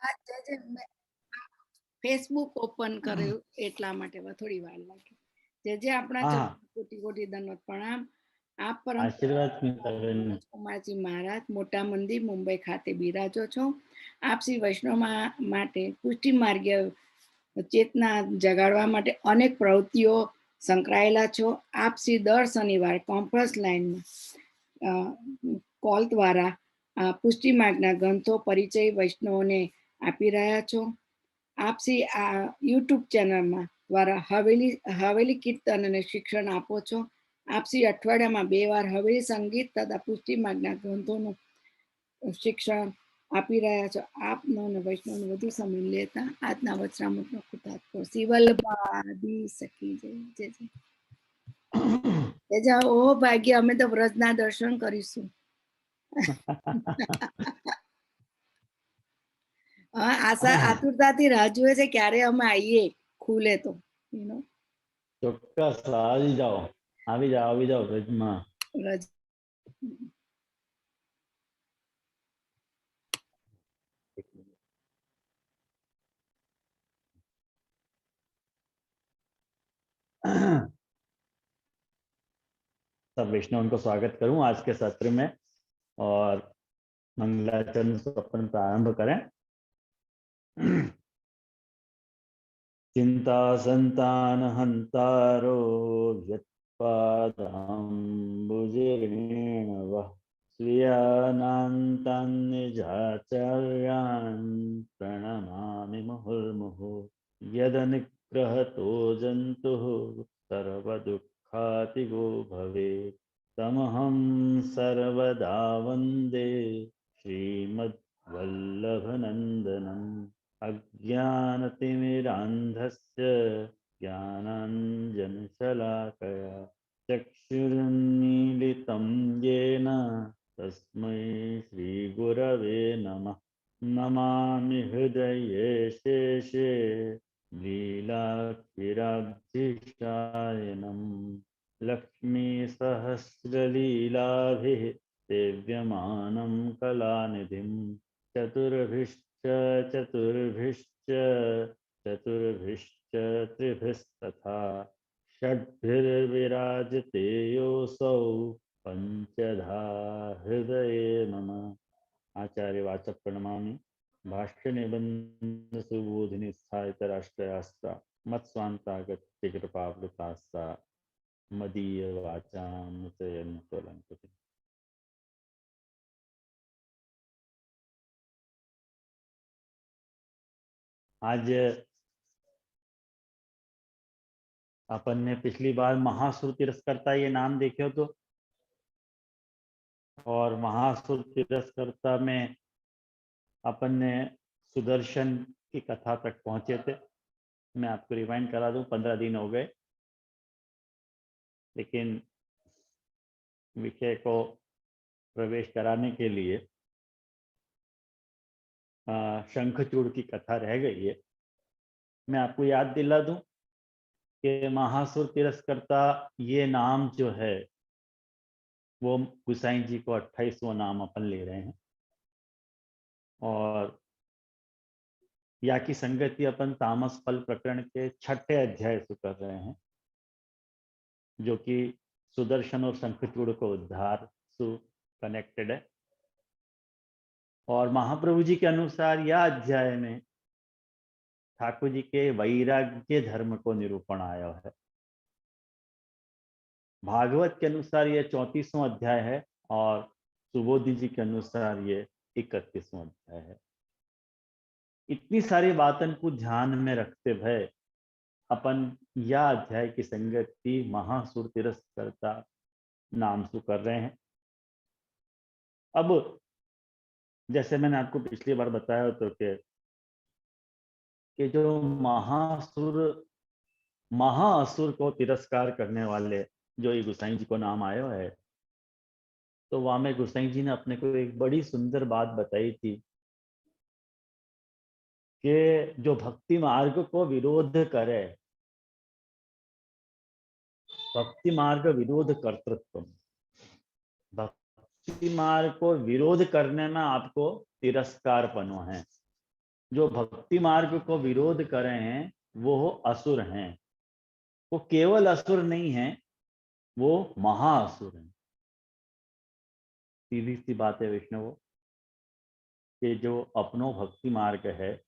આજે મેં Facebook open કર્યું એટલા માટે થોડી વાર લાગી. જે આપણા हाँ કોટી કોટી દંડવત પ્રણામ. આપ પરમ आशीर्वाद स्मिताबेन કુમારજી મહારાજ મોટા મંદિર મુંબઈ ખાતે બિરાજો છો. આપ શ્રી વૈષ્ણવ માટે પુષ્ટિ માર્ગીય ચેતના જગાડવા માટે અનેક પ્રવૃત્તિઓ સંકળાયેલા છો. આપ શ્રી દર શનિવાર કોન્ફરન્સ લાઈનમાં કોલ દ્વારા પુષ્ટિ માર્ગના ગ્રંથો પરિચય વૈષ્ણવોને આપી રહ્યા છો. આપ શ્રી આ યુટ્યુબ ચેનલમાં દ્વારા હવેલી કીર્તન અને શિક્ષણ આપો છો. આપ શ્રી અઠવાડિયામાં 2 વાર હવેલી સંગીત તથા પુષ્ટિ માર્ગના ગ્રંથોનું શિક્ષણ આપી રહ્યા છો. આપનો અને વૈષ્ણવનો વધુ સમય લેતા આજના વચનામૃતનો કૃતાર્થ શિવલ્લભાદી સખી જય જય જય જય. ઓ ભાગ્ય, અમે તો વ્રજના દર્શન કરીશું. આશા આતુરતાથી રાહ જુએ છે ક્યારે અમે આવીએ, ખુલે તો. ચોક્કસ આવી જાઓ વ્રજમાં. રજ सब वैष्णव को स्वागत करूं आज के सत्र में और मंगलाचरण से अपन प्रारंभ करें। चिंता संतान हंतारो यत्पादाम्बुजरेण वः स्वीयानान्तान्निजाचार्यान् प्रणमामि मुहुर्मुहुः। यदनुग्रहतो जन्तुः सर्वदुःखातिगो भवेत् तमहं सर्वदा वन्दे श्रीमद्वल्लभनन्दनम्। अज्ञानतिमिरान्धस्य ज्ञानाञ्जनशलाकया चक्षुरुन्मीलितं येन तस्मै श्रीगुरवे नमः। नमामि हृदये शेषे लीलाक्षिराब्धिशायनम्। लक्ष्मीसहस्रलीलाभिः सेव्यमानं कलानिधिं चतुर्भिश्च त्रिभिस्तथा षड्भिर्विराजते योऽसौ पंचधा हृदये मम। आचार्य वाचक प्रणमामि। भाष्य निबंध सुबोधिनी स्थायित राष्ट्रयास्ता मत्स्वांतागत्य कृपावृतास्ता मदीय वाचाम चयन्तोलंकृति। आज अपन ने पिछली बार महासुर तिरस्कर्ता ये नाम देखे हो तो, और महासुर तिरस्कर्ता में अपन ने सुदर्शन की कथा तक पहुंचे थे। मैं आपको रिवाइंड करा दूं, 15 दिन हो गए, लेकिन विषय को प्रवेश कराने के लिए शंखचूड़ की कथा रह गई है। मैं आपको याद दिला दूं कि महासुर तिरस्कर्ता ये नाम जो है वो गुसाई जी को 28वां नाम अपन ले रहे हैं, और या की संगति अपन तामस फल प्रकरण के 6ठे अध्याय से कर रहे हैं, जो कि सुदर्शन और शंखचूड़ को उद्धार से कनेक्टेड है। और महाप्रभु जी के अनुसार यह अध्याय में ठाकुर जी के वैराग्य धर्म को निरूपण आया है। भागवत के अनुसार ये 34वां अध्याय है और सुबोधि जी के अनुसार ये 31वां अध्याय है। इतनी सारी बातन को ध्यान में रखते हुए अपन यह अध्याय की संगति महासुर तिरस्कर्ता नाम से कर रहे हैं। अब जैसे मैंने आपको पिछली बार बताया तो कि जो महाअसुर को तिरस्कार करने वाले जो ये गुसाई जी को नाम आया है, तो वहां में गुसाई जी ने अपने को एक बड़ी सुंदर बात बताई थी कि जो भक्ति मार्ग को विरोध करे, भक्ति मार्ग विरोध कर्तृत्व, भक्ति मार्ग को विरोध करने में आपको तिरस्कार पनो है। जो भक्ति मार्ग को विरोध कर रहे हैं वो असुर हैं। वो केवल असुर नहीं है, वो महाअसुर हैं। सीधी सी बात है वैष्णव कि जो अपनो भक्ति मार्ग है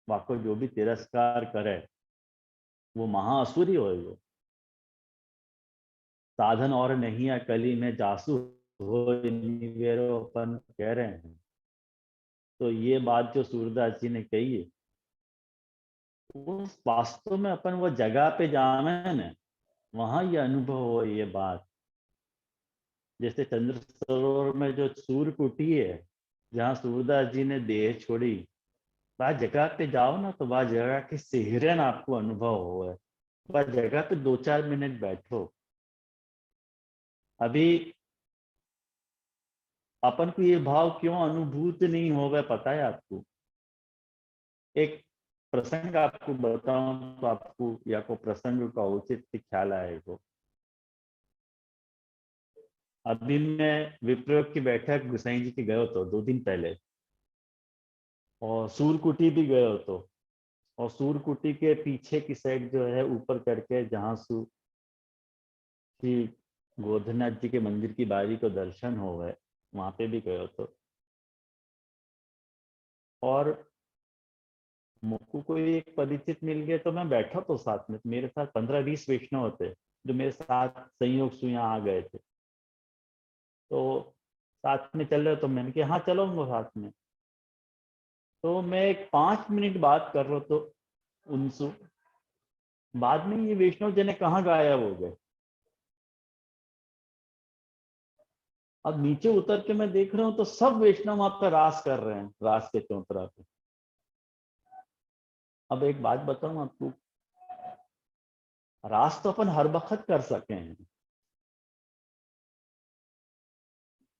वाको जो भी तिरस्कार करे वो महाअसुर ही होएगा। साधन और नहीं है कली में जासू हो निवेरो अपन कह रहे हैं। तो ये बात जो सूरदास जी ने कही है वो वास्तव में अपन वो जगह पे जावे ना, वहां ये अनुभव हो ये बात। जैसे चंद्र सरोवर में जो सूर्य कुटी है जहाँ सूरदास जी ने देह छोड़ी, वह जगह पे जाओ ना तो वह जगह के सिहरन आपको अनुभव हो। वह जगह पे 2-4 मिनट बैठो। अभी अपन को ये भाव क्यों अनुभूत नहीं हो गया पता है आपको? एक प्रसंग आपको बताऊं तो आपको या को प्रसंग का उचित ख्याल आएगा। अभी मैं विप्रयोग की बैठक गुसाई जी के गए तो 2 दिन पहले, और सूरकुटी भी गए तो। और सूरकुटी के पीछे की साइड जो है ऊपर करके जहाँ श्री गोरधनाथ जी के मंदिर की बारी को दर्शन हो गए, वहां पे भी गए तो। और मुक्कू को एक परिचित मिल गए तो मैं बैठा तो साथ में, मेरे साथ 15-20 वैष्णव होते जो मेरे साथ संयोग से यहाँ आ गए थे। तो साथ में चल रहे तो मैंने कहा हाँ चलो उनको साथ में। तो मैं एक 5 मिनट बात कर रहा तो उनसे बाद में ये वैष्णव जने कहाँ गायब हो गए। अब नीचे उतर के मैं देख रहा हूँ तो सब वैष्णव वहां पर रास कर रहे हैं, रास के चौतरा पे। अब एक बात बताऊं आपको, रास तो अपन हर वक्त कर सके हैं।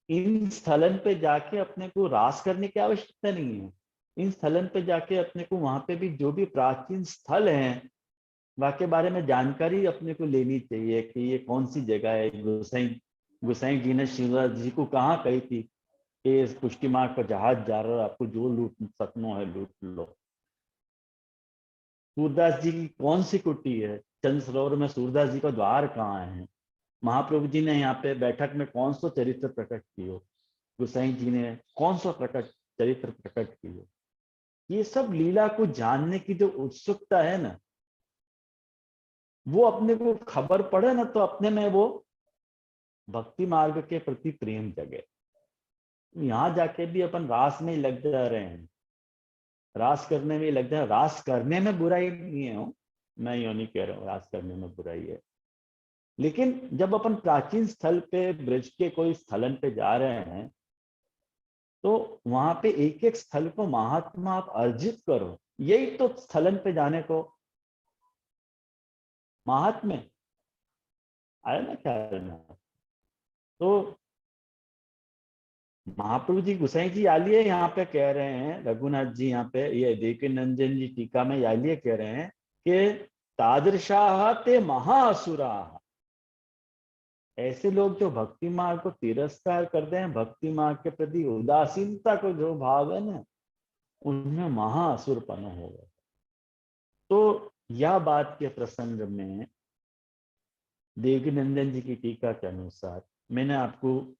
इन स्थलन पे जाके अपने को रास करने की आवश्यकता नहीं है। इन स्थलन पे जाके अपने को वहां पे भी जो भी प्राचीन स्थल हैं वहाँ के बारे में जानकारी अपने को लेनी चाहिए कि ये कौन सी जगह है। गुसाई गुसाई जी ने शिवराज जी को कहाँ कही थी कि इस पुष्टि मार्ग पर जहाज जा रहा है, आपको जो लूट सकना है लूट लो। सूरदास जी की कौन सी कुटी है? चंद्र सरोवर में सूरदास जी का द्वार कहाँ है? महाप्रभु जी ने यहाँ पे बैठक में कौन सा चरित्र प्रकट किया? गोसाई जी ने कौन सा चरित्र प्रकट किया? ये सब लीला को जानने की जो उत्सुकता है ना, वो अपने को खबर पड़े ना तो अपने में वो भक्ति मार्ग के प्रति प्रेम जगे। यहाँ जाके भी अपन रास में ही लग जा रहे हैं, रास करने में लग जा। रास करने में बुराई नहीं है, मैं यो नहीं कह रहा हूँ रास करने में बुराई है। लेकिन जब अपन प्राचीन स्थल पे ब्रज के कोई स्थलन पे जा रहे हैं तो वहां पे एक एक स्थल को महात्मा आप अर्जित करो। यही तो स्थलन पे जाने को महात्म्य आया ना ख्याल में। तो महाप्रभु जी गुसाई जी आलिए यहाँ पे कह रहे हैं, रघुनाथ जी यहाँ पे ये देवकी नंदन जी टीका में आलिए कह रहे हैं कि तादृशाः ते महाअसुराः। ऐसे लोग जो भक्ति मार्ग को तिरस्कार करते हैं, भक्ति मार्ग के प्रति उदासीनता को जो भाव है ना, उनमें महाअसुरपना होगा। तो यह बात के प्रसंग में देवकी नंदन जी की टीका के अनुसार मैंने आपको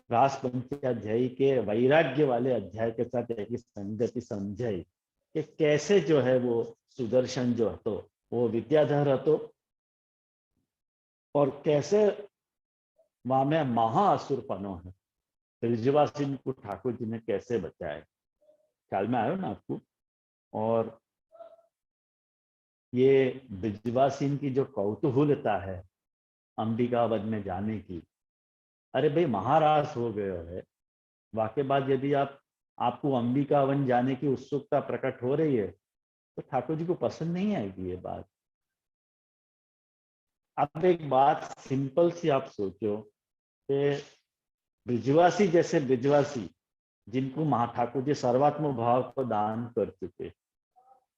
रास पंचाध्यायी के वैराग्य वाले अध्याय के साथ एक संगति समझाई कि कैसे जो है वो सुदर्शन जो हतो वो विद्याधर हतो और कैसे वहां में महाअसुरपनो है। ब्रजवासी को ठाकुर जी ने कैसे बचाए, ख्याल में आयो ना आपको? और ये ब्रजवासी की जो कौतूहलता है अंबिका वन में जाने की, अरे भाई महाराज हो गए है। वाके बाद यदि आपको अंबिका वन जाने की उत्सुकता प्रकट हो रही है तो ठाकुर जी को पसंद नहीं आएगी ये बात। अब एक बात सिंपल सी आप सोचो कि ब्रिजवासी जैसे ब्रिजवासी जिनको महाठाकुर जी सर्वात्म भाव को दान कर चुके,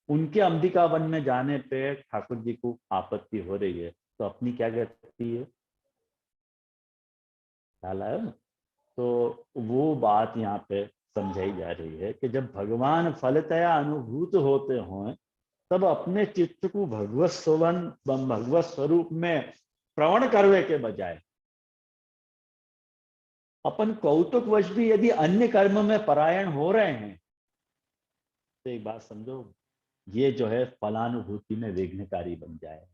उनके अंबिका वन में जाने पे ठाकुर जी को आपत्ति हो रही है तो अपनी क्या गति है? ख्याल आया ना? तो वो बात यहाँ पे समझाई जा रही है कि जब भगवान फलतया अनुभूत होते हों तब अपने चित्त को भगवत स्वरूप में प्रवण करने के बजाय अपन कौतुकवश भी यदि अन्य कर्म में परायण हो रहे हैं तो एक बात समझो, ये जो है फलानुभूति में विघ्नकारी बन जाए।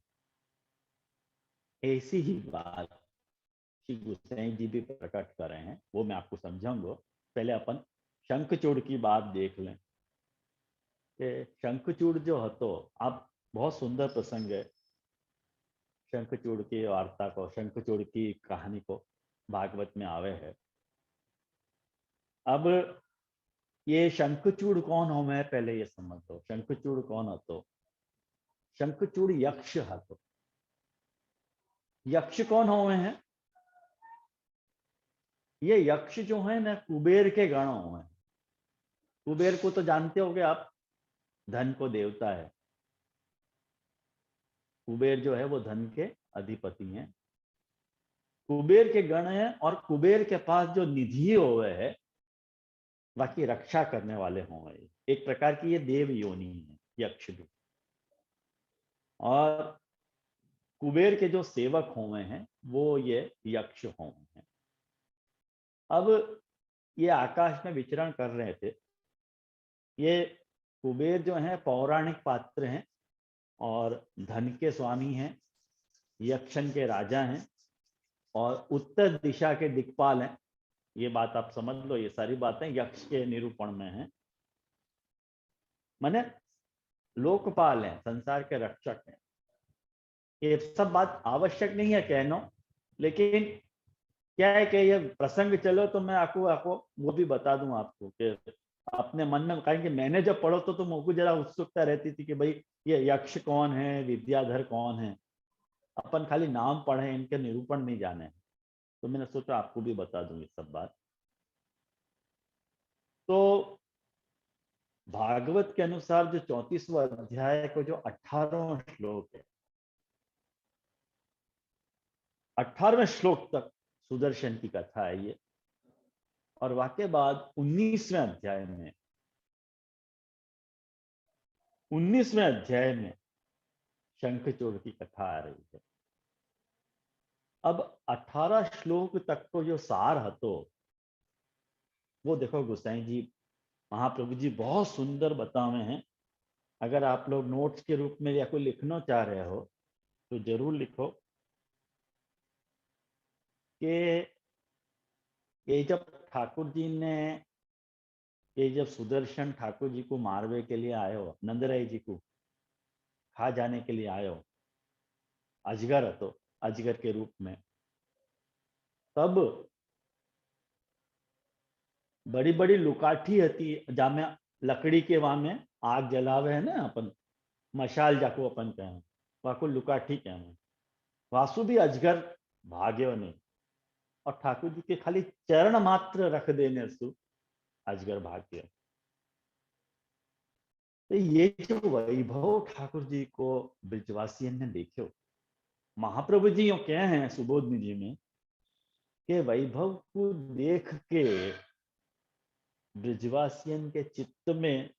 ऐसी ही बात श्री गोसाई जी भी प्रकट कर रहे हैं, वो मैं आपको समझाऊंगा। पहले अपन शंखचूड़ की बात देख लें कि शंखचूड़ जो हतो, आप बहुत सुंदर प्रसंग है शंखचूड़ की वार्ता को, शंखचूड़ की कहानी को भागवत में आवे है। अब ये शंखचूड़ कौन हो, मैं पहले ये समझ लो शंखचूड़ कौन हतो। शंखचूड़ यक्ष हतो। यक्ष कौन हुए हैं? ये यक्ष जो है ना कुबेर के गण हुए हैं। कुबेर को तो जानते होगे आप, धन को देवता है। कुबेर जो है वो धन के अधिपति हैं। कुबेर के गण हैं और कुबेर के पास जो निधि हुए है बाकी रक्षा करने वाले हों। एक प्रकार की ये देव योनि है यक्ष भी। और कुबेर के जो सेवक हुए हैं वो ये यक्ष हुए हैं। अब ये आकाश में विचरण कर रहे थे। ये कुबेर जो है पौराणिक पात्र हैं और धन के स्वामी हैं, यक्षन के राजा हैं और उत्तर दिशा के दिक्पाल हैं। ये बात आप समझ लो, ये सारी बातें यक्ष के निरूपण में हैं। माने लोकपाल हैं, संसार के रक्षक हैं। ये सब बात आवश्यक नहीं है कहना, लेकिन क्या है कि ये प्रसंग चलो तो मैं आपको वो भी बता दूं आपको कि अपने मन में, कारण कि मैंने जब पढ़ो तो मुझको जरा उत्सुकता रहती थी कि भाई ये यक्ष कौन है, विद्याधर कौन है। अपन खाली नाम पढ़े, इनके निरूपण नहीं जाने। तो मैंने सोचा आपको भी बता दूं ये सब बात। तो भागवत के अनुसार जो 34वां अध्याय को जो 18वां श्लोक है, 18वें श्लोक तक सुदर्शन की कथा है ये। और वाके बाद 19वें अध्याय में 19वें अध्याय में शंखचूड़ की कथा आ रही है। अब 18 श्लोक तक को जो सार हतो वो देखो गोसाई जी महाप्रभु जी बहुत सुंदर बतावे हैं। अगर आप लोग नोट्स के रूप में या कोई लिखना चाह रहे हो तो जरूर लिखो कि ये जब ठाकुर जी ने, ये जब सुदर्शन ठाकुर जी को मारवे के लिए आयो, नंदराय जी को खा जाने के लिए आयो, अजगर हतो, अजगर के रूप में, तब बड़ी बड़ी लुकाठी हती जामे लकड़ी के वहां में आग जलावे है ना अपन, मशाल जाको अपन कहें, वाको लुकाठी कहें। वासु भी अजगर भाग्यो नहीं और ठाकुर जी के खाली चरण मात्र रख देने से अजगर भाग गया। तो ये जो वैभव ठाकुर जी को ब्रिजवासियन ने देखो, महाप्रभु जी यो कहे हैं सुबोधनी जी में कि वैभव को देख के ब्रिजवासियन के चित्त में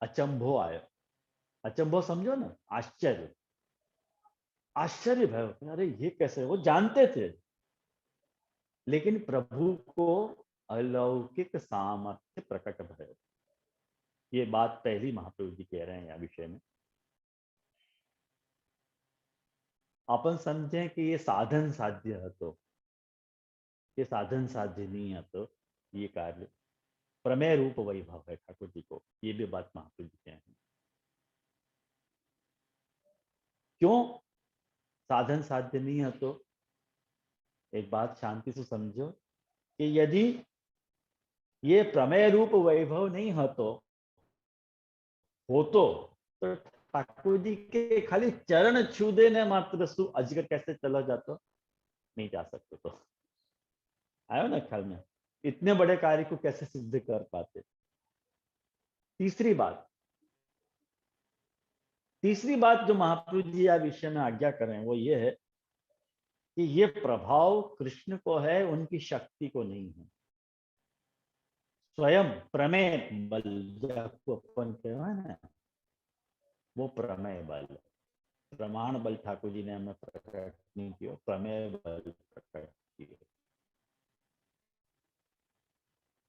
अचंभो आयो। अचंभो समझो ना, आश्चर्य, आश्चर्य भयो, अरे ये कैसे। वो जानते थे लेकिन प्रभु को अलौकिक सामर्थ्य प्रकट भयो। ये बात पहली महाप्रभु जी कह रहे हैं यहाँ विषय में। अपन समझें कि ये साधन साध्य है, तो ये साधन साध्य नहीं है, तो ये कार्य प्रमेय रूप वैभव है ठाकुर जी को। ये भी बात महाप्रभु जी कह रहे हैं। क्यों साधन साध्य नहीं है? तो एक बात शांति से समझो कि यदि ये प्रमेय रूप वैभव नहीं है तो ठाकुर जी के खाली चरण छू देने मात्र सु अजगर कैसे चला जाता? नहीं जा सकते। तो आयो ना ख्याल में, इतने बड़े कार्य को कैसे सिद्ध कर पाते। तीसरी बात जो महाप्रभु जी या विषय में आज्ञा करें वो ये है कि ये प्रभाव कृष्ण को है, उनकी शक्ति को नहीं है। स्वयं प्रमेय बल जिसको अपन कहवाय ना, वो प्रमेय बल, प्रमाण बल ठाकुर जी ने हमें प्रकट नहीं किया, प्रमेय बल प्रकट किए।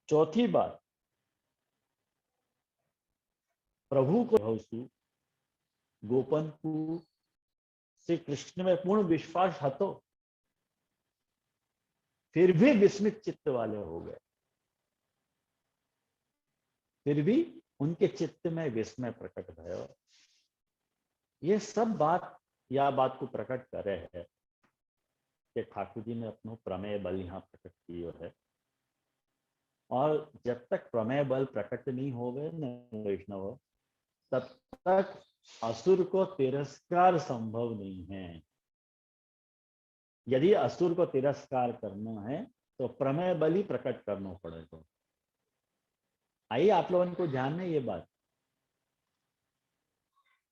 चौथी बात, प्रभु को भवसु गोपन को श्री कृष्ण में पूर्ण विश्वास हतो, फिर भी विस्मित चित्त वाले हो गए, फिर भी उनके चित्त में विस्मय प्रकट भयो। ये सब बात या बात को प्रकट करे है कि ठाकुर जी ने अपनो प्रमेय बल यहाँ प्रकट किया है। और जब तक प्रमेय बल प्रकट नहीं हो गए न वैष्णव, तब तक असुर को तिरस्कार संभव नहीं है। यदि असुर को तिरस्कार करना है तो प्रमेय बल ही प्रकट करना पड़ेगा। आइए आप लोगों को ध्यान है ये बात,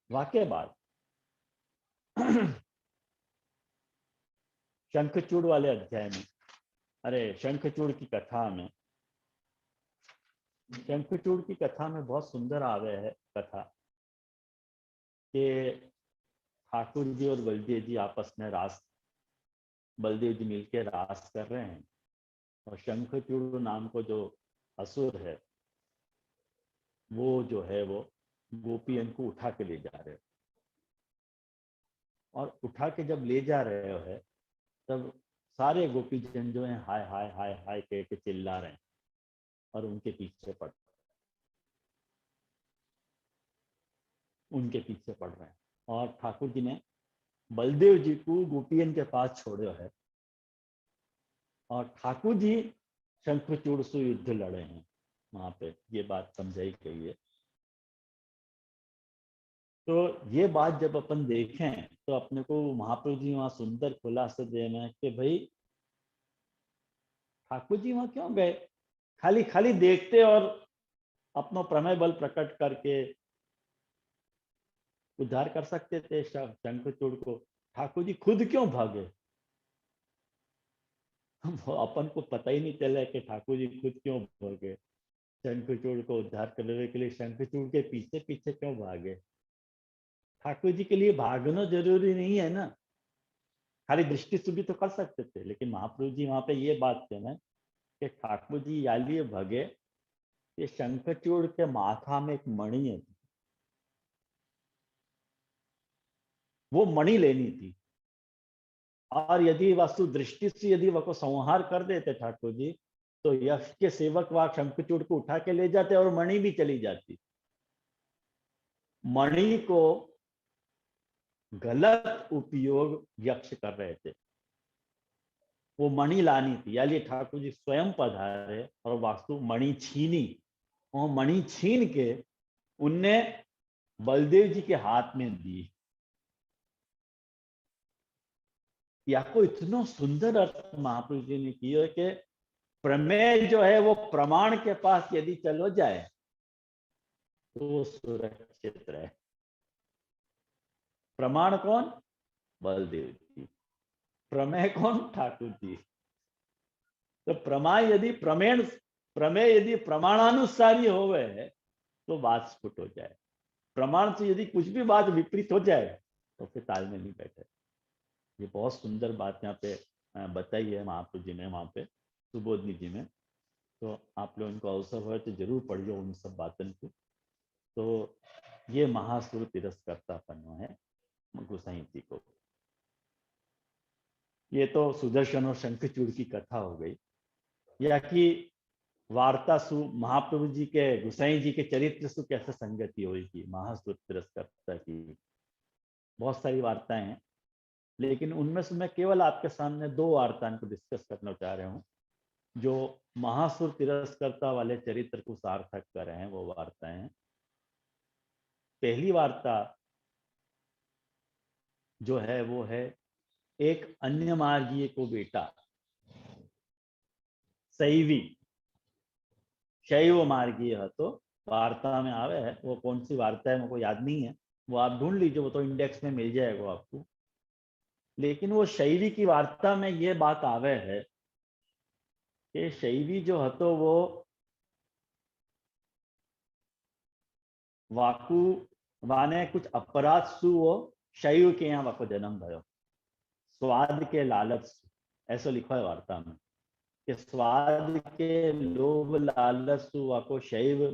वाकई बात। शंखचूड़ वाले अध्याय में, अरे शंखचूड़ की कथा में, शंखचूड़ की कथा में बहुत सुंदर आवे है कथा कि ठाकुर जी और बलदेव जी आपस में रास, बलदेव जी मिलकर रास कर रहे हैं और शंखचूड़ नाम को जो असुर है वो जो है वो गोपियन को उठा के ले जा रहे हो, और उठा के जब ले जा रहे हो है तब सारे गोपीजन जो है हाय हाय हाय हाय कह के चिल्ला रहे हैं और उनके पीछे पड़ रहे हैं। और ठाकुर जी ने बलदेव जी को गोपियन के पास छोड़े है और ठाकुर जी शंखचूड़ से युद्ध लड़े हैं वहां पे, ये बात समझाई गई है। तो ये बात जब अपन देखें तो अपने को महाप्रभु जी वहां सुंदर खुलासा देना है कि भाई ठाकुर जी वहां क्यों गए, खाली खाली देखते और अपना प्रमेय बल प्रकट करके उद्धार कर सकते थे शंखचूड़ को। ठाकुर जी खुद क्यों भागे, अपन को पता ही नहीं चला कि ठाकुर जी खुद क्यों भागे, शंखचूड़ को उद्धार करने के लिए शंखचूड़ के पीछे पीछे क्यों भागे। ठाकुर जी के लिए भागना जरूरी नहीं है ना, खाली दृष्टि से भी तो कर सकते थे। लेकिन महाप्रभु जी वहां पे ये बात कहना कि ठाकुर जी या लिए भगे, ये शंखचूड़ के माथा में एक मणि है, वो मणि लेनी थी। और यदि वस्तु दृष्टि से यदि वह को संहार कर देते ठाकुर जी, तो यक्ष के सेवक वह शंखचूड़ को उठा के ले जाते और मणि भी चली जाती। मणि को गलत उपयोग यक्ष कर रहे थे, वो मणि लानी थी, यानी ठाकुर जी स्वयं पधारे और वास्तु मणि छीनी, और मणि छीन के उनने बलदेव जी के हाथ में दी। या को इतना सुंदर अर्थ महाप्रभु जी ने किया कि प्रमेय जो है वो प्रमाण के पास यदि चलो जाए तो वो सुरक्षित रहे। प्रमाण कौन, बलदेव जी, प्रमेय कौन, ठाकुर जी। तो प्रमाण यदि प्रमेय यदि प्रमाणानुसारी हो गए तो बात स्फुट हो जाए, प्रमाण से यदि कुछ भी बात विपरीत हो जाए तो फिर तालमेल नहीं बैठे। ये बहुत सुंदर बात यहाँ पे बताई है महाप्रभु जी ने वहां पे सुबोधनी जी में। तो आप लोगों को अवसर हो तो जरूर पढ़िए उन सब बातों को। तो ये महासुर तिरस्कर्तापन है गोसाई जी को। ये तो सुदर्शन और शंखचूड़ की कथा हो गई, या कि वार्ता सु महाप्रभु जी के गोसाई जी के चरित्र से कैसे संगति हुई थी महासुर तिरस्कर्ता की। बहुत सारी वार्ताएं हैं, लेकिन उनमें से मैं केवल आपके सामने दो वार्ताओं को डिस्कस करना चाह रहा हूँ जो महासुर तिरस्कर्ता वाले चरित्र को सार्थक कर रहे हैं। वो वार्ताएं हैं, पहली वार्ता जो है वो है एक अन्य मार्गीय को बेटा, शैवी शैव मार्गीय है, तो वार्ता में आवे है। वो कौन सी वार्ता है मेरे को याद नहीं है, वो आप ढूंढ लीजिए, वो तो इंडेक्स में मिल जाएगा आपको। लेकिन वो शैवी की वार्ता में ये बात आवे है कि शैवी जो हतो वो वाकू वाने कुछ अपराध सु वो शैव के यहाँ वाको जन्म भयो, स्वाद के लालच सु, ऐसा लिखा है वार्ता में कि स्वाद के लोभ लालच सु वाको शैव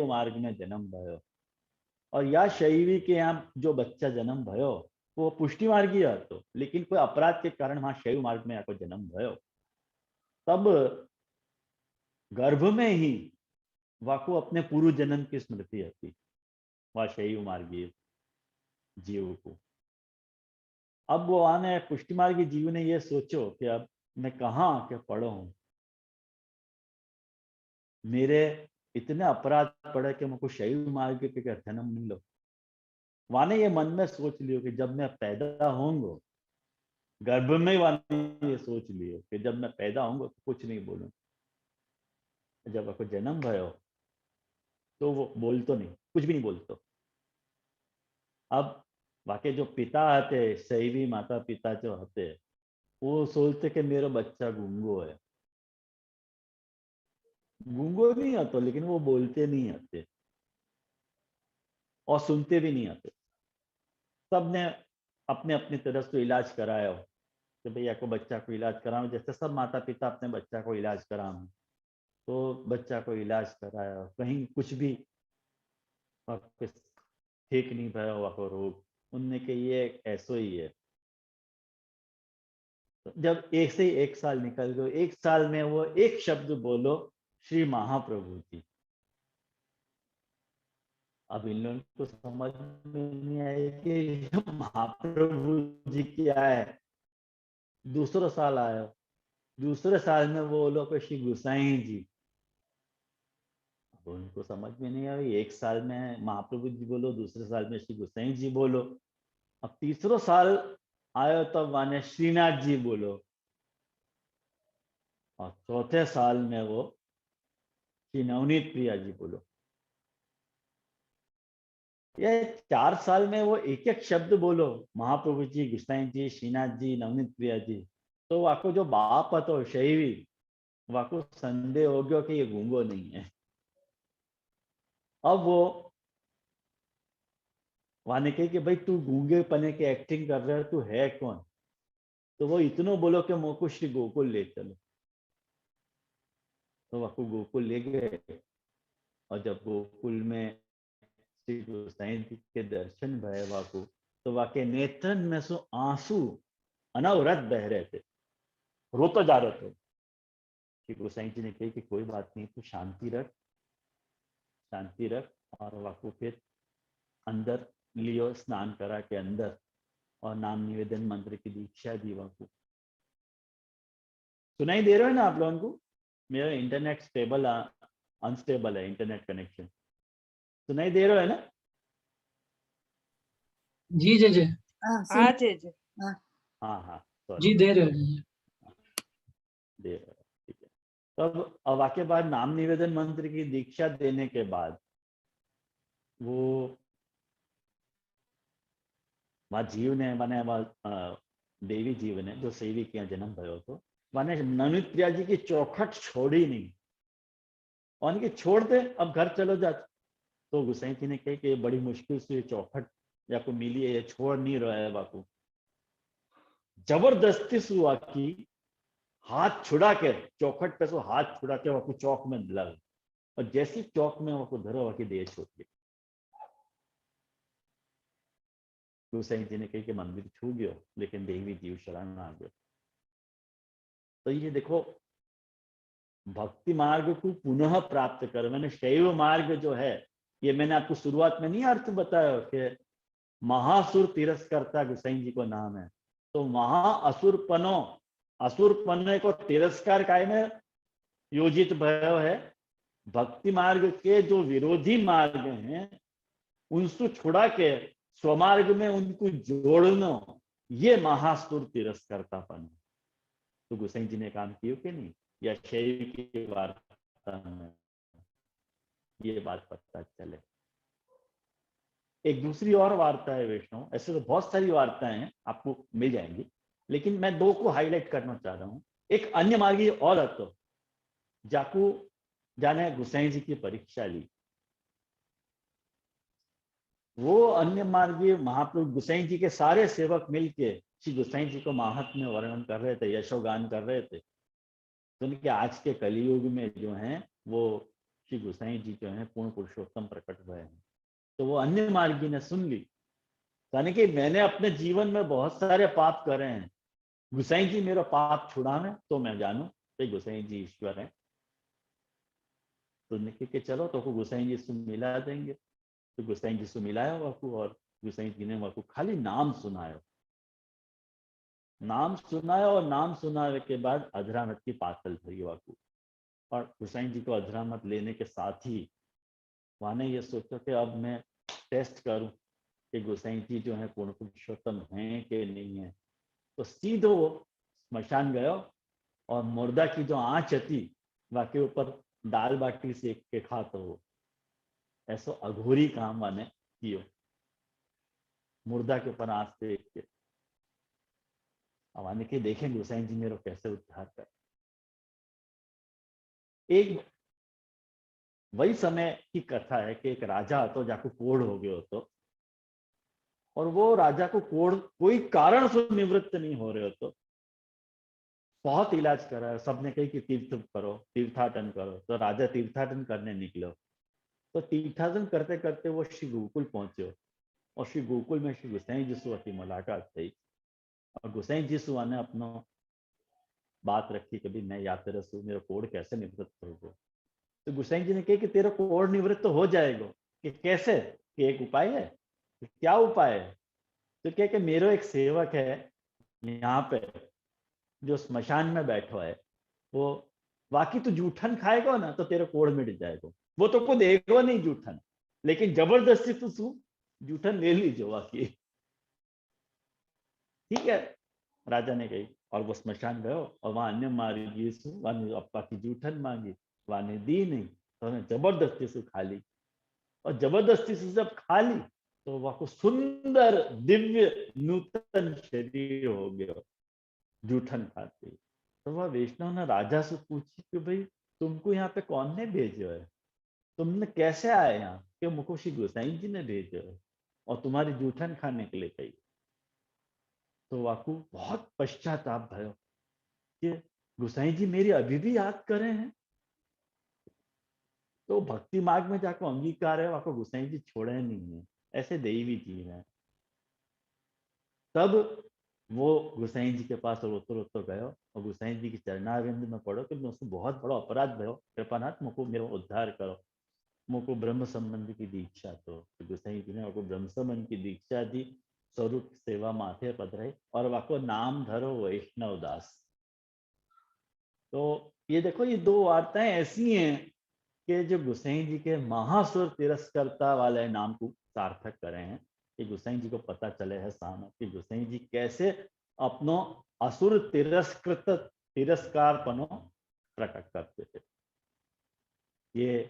मार्ग में जन्म भयो। और या शैवी के यहाँ जो बच्चा जन्म भयो वो पुष्टि मार्गी હતો, लेकिन कोई अपराध के कारण वहां शैव मार्ग में आको जन्म भयो। तब गर्भ में ही वाको अपने पूर्व जन्म की स्मृति હતી वह शैव मार्गी जीव को। अब वो आने पुष्टि मार्गी जीव ने ये सोचो कि अब मैं कहाँ के पढ़ो हूं, मेरे इतने अपराध पड़े कि मुझको शैव मार्ग के जन्म नहीं लो। वाने ये मन में सोच लियो कि जब मैं पैदा होऊंगा, गर्भ में वाने ये सोच लियो कि जब मैं पैदा होऊंगा तो कुछ नहीं बोलूं। जब आपको जन्म भयो तो वो बोलतो नहीं, कुछ भी नहीं बोलतो। अब वाके जो पिता हते, शैवी माता पिता जो हते, वो सोचते कि मेरा बच्चा गूंगो है। गूंगो नहीं हतो, लेकिन वो बोलते नहीं हते और सुनते भी नहीं हते। सबने अपने अपनी तरफ से इलाज कराया हो कि भैया को बच्चा को इलाज कराओ, जैसे सब माता पिता अपने बच्चा को इलाज कराओ, तो बच्चा को इलाज कराया, कहीं कुछ भी ठीक नहीं भयो वाको रोग, उनने के ये ऐसो ही है। तो जब एक से ही 1 साल निकल गयो, 1 साल में वो एक शब्द बोलो, श्री महाप्रभु जी। अब इन लोगों को समझ में नहीं आया कि महाप्रभु जी क्या है। दूसरा साल आया, दूसरे साल में वो बोलो श्री गुसाई जी। अब उनको समझ में नहीं आई, 1 साल में महाप्रभु जी बोलो, दूसरे साल में श्री गुसाई जी बोलो। अब तीसरो साल आयो तब माने श्रीनाथ जी बोलो, और चौथे साल में वो श्री नवनीत प्रिया जी बोलो। ये 4 साल में वो एक एक शब्द बोलो, महाप्रभु जी, गुसाई जी, श्रीनाथ जी, नवनीत प्रिया जी। तो वाको जो बाप हतो शैवी, वाको संदेह हो गयो कि ये गूंगो नहीं है। अब वो वाने कही कि भाई तू गूंगे पने की एक्टिंग कर रहा है, तू है कौन? तो वो इतनो बोलो कि मोको श्री गोकुल ले चलो। तो वाको गोकुल ले गए, और जब गोकुल में श्री गोसाई जी के दर्शन भय वाको, तो वाके नेत्रन में सो आंसू अनवरत बह रहे थे, रोता जा रहे थे। श्री गोसाई जी ने कही कि कोई बात नहीं, तू शांति रख, शांति रख। और वाको फिर अंदर लियो, स्नान करा के अंदर, और नाम निवेदन मंत्र की दीक्षा दी वाको। सुनाई दे रहा है ना आप लोगों को? मेरा इंटरनेट स्टेबल अनस्टेबल है, इंटरनेट कनेक्शन सुनाई दे रहा है ना? जी जी जी हाँ, हाँ जी जी। हाँ, हाँ हाँ जी सॉरी, दे रहे हैं। दे रहा है, ठीक है। तब अब आके बाद नाम निवेदन मंत्र की दीक्षा देने के बाद वो वह जीव ने माने देवी जीव ने जो सेवी के यहाँ जन्म भयो तो माने नवनीत प्रिया जी की चौखट छोड़ी नहीं, और उनकी छोड़ दे अब घर चलो जा। तो गुसाई जी ने कही कि बड़ी मुश्किल से ये चौखट या को मिली है, ये छोड़ नहीं रहा है बापू। जबरदस्ती से हुआ कि हाथ छुड़ा के चौखट पे से हाथ छुड़ा के वो चौक में लग, और जैसी चौक में वो धरो वकी देह छोड़ गई। गुसाई जी ने कही कि मंदिर छू गयो, लेकिन देवी जीव शरण आ गयो। तो ये देखो भक्ति मार्ग को पुनः प्राप्त कर, मैंने शैव मार्ग जो है, ये मैंने आपको शुरुआत में नहीं अर्थ बताया कि महासुर तिरस्कर्ता गुसाई जी को नाम है। तो महाअसुरपनो, असुरपने को तिरस्कार काय में योजित भयो है। भक्ति मार्ग के जो विरोधी मार्ग हैं उनको छुड़ा के स्वमार्ग में उनको जोड़ना, ये महासुर तिरस्कर्तापन है। तो गुसाई जी ने काम किया कि नहीं, या शैव की वार्ता में ये बात पता चले। एक दूसरी और वार्ता है वैष्णव, ऐसे तो बहुत सारी वार्ताएं हैं, आपको मिल जाएंगी, लेकिन मैं दो को हाईलाइट करना चाह रहा हूँ। एक अन्य मार्गी और હતો जाकू जाने गुसाई जी की परीक्षा ली। वो अन्य मार्गी महाप्रभु गुसाई जी के सारे सेवक मिलके श्री गुसाई जी को महात्म्य वर्णन कर रहे थे, यशोगान कर रहे थे। तो उनके आज के कलियुग में जो है वो श्री गुसाई जी जो है पूर्ण पुरुषोत्तम प्रकट हुए हैं। तो वो अन्य मार्गी ने सुन ली, यानी कि मैंने अपने जीवन में बहुत सारे पाप करे हैं, गुसाई जी मेरा पाप छुड़ावे तो मैं जानू कि गुसाई जी ईश्वर है। तो उन्होंने कहा कि चलो तो को गुसाई जी से मिला देंगे। तो गुसाई जी से मिलाया वाकू, और गुसाई जी ने वाकू खाली नाम सुनायो, नाम सुनाया, और नाम सुनाने के बाद अधरामत की पातल भरी वाकू। और गुसाई जी को अधरामत लेने के साथ ही वहां ने ये सोचा कि अब मैं टेस्ट करूं कि गुसाई जी जो है पूर्ण पुरुषोत्तम हैं कि नहीं है। तो सीधो वो स्मशान गयो, और मुर्दा की जो आंच थी वाके ऊपर दाल बाटी सेक के खातो हो, ऐसो अघोरी काम माने कियो, मुर्दा के ऊपर आंच सेक के। अब आने के देखें गुसाई जी मेरो कैसे उद्धार कर। एक वही समय की कथा है कि एक राजा तो जाको कोढ़ हो गयो तो, और वो राजा को कोढ़ कोई कारण से निवृत्त नहीं हो रहे हो। तो बहुत इलाज करा है, सबने कही कि तीर्थ करो, तीर्थाटन करो। तो राजा तीर्थाटन करने निकलो। तो तीर्थाटन करते करते वो श्री गोकुल पहुंचे, और श्री गोकुल में श्री गुसाई जिसु की मुलाकात थी। और गुसाई जिसु ने अपना बात रखी कि मैं याद रसू मेरा कोढ़ कैसे निवृत्त होगा। तो गुसाई जी ने कहा कि तेरा कोढ़ निवृत्त हो जाएगा। कि कैसे, कि एक उपाय है। कि क्या उपाय है? तो क्या कि मेरा एक सेवक है यहाँ पे जो स्मशान में बैठो है, वो बाकी तो जूठन खाएगा ना तो तेरा कोढ़ मिट जाएगा। वो तो को देगा नहीं जूठन, लेकिन जबरदस्ती तू जूठन ले लीजो बाकी। ठीक है, राजा ने कही। और वो स्मशान गयो, और वहां अन्य मारी अप्पा की जूठन मांगी, वहां ने दी नहीं, तो उन्हें जबरदस्ती से खा ली। और जबरदस्ती से जब खा ली तो वह को सुंदर दिव्य नूतन शरीर हो गया जूठन खाते। तो वह वैष्णव ने राजा से पूछी कि भाई तुमको यहाँ पे कौन ने भेजो है, तुमने कैसे आए यहाँ? कि मुझको श्री गोसाई जी ने भेजो है और तुम्हारी जूठन खाने के लिए कही। तो वाकू बहुत पश्चाताप भयो कि गोसाई जी मेरी अभी भी याद करे हैं। तो भक्ति मार्ग में जाकर अंगीकार है, वाको गोसाई जी छोड़े नहीं है, ऐसे दैवी जीव है। तब वो गोसाई जी के पास रोतो रोतो गयो, और गोसाई जी की चरणारविंद में पड़ो कि मुझसे बहुत बड़ा अपराध भयो, कृपानाथ मुझको मेरा उद्धार करो, मुझको ब्रह्म संबंध की दीक्षा। तो गोसाई जी ने आपको ब्रह्म संबंध की दीक्षा दी, स्वरूप सेवा माथे पधराई, और वाको नाम धरो वैष्णव दास। तो ये देखो, ये दो वार्ताएं ऐसी हैं कि जो गोसाई जी के महासुर तिरस्कर्ता वाले नाम को सार्थक करे हैं। कि गोसाई जी को पता चले है सामने कि गोसाई जी कैसे अपनो असुर तिरस्कृत तिरस्कारपनो प्रकट करते थे। ये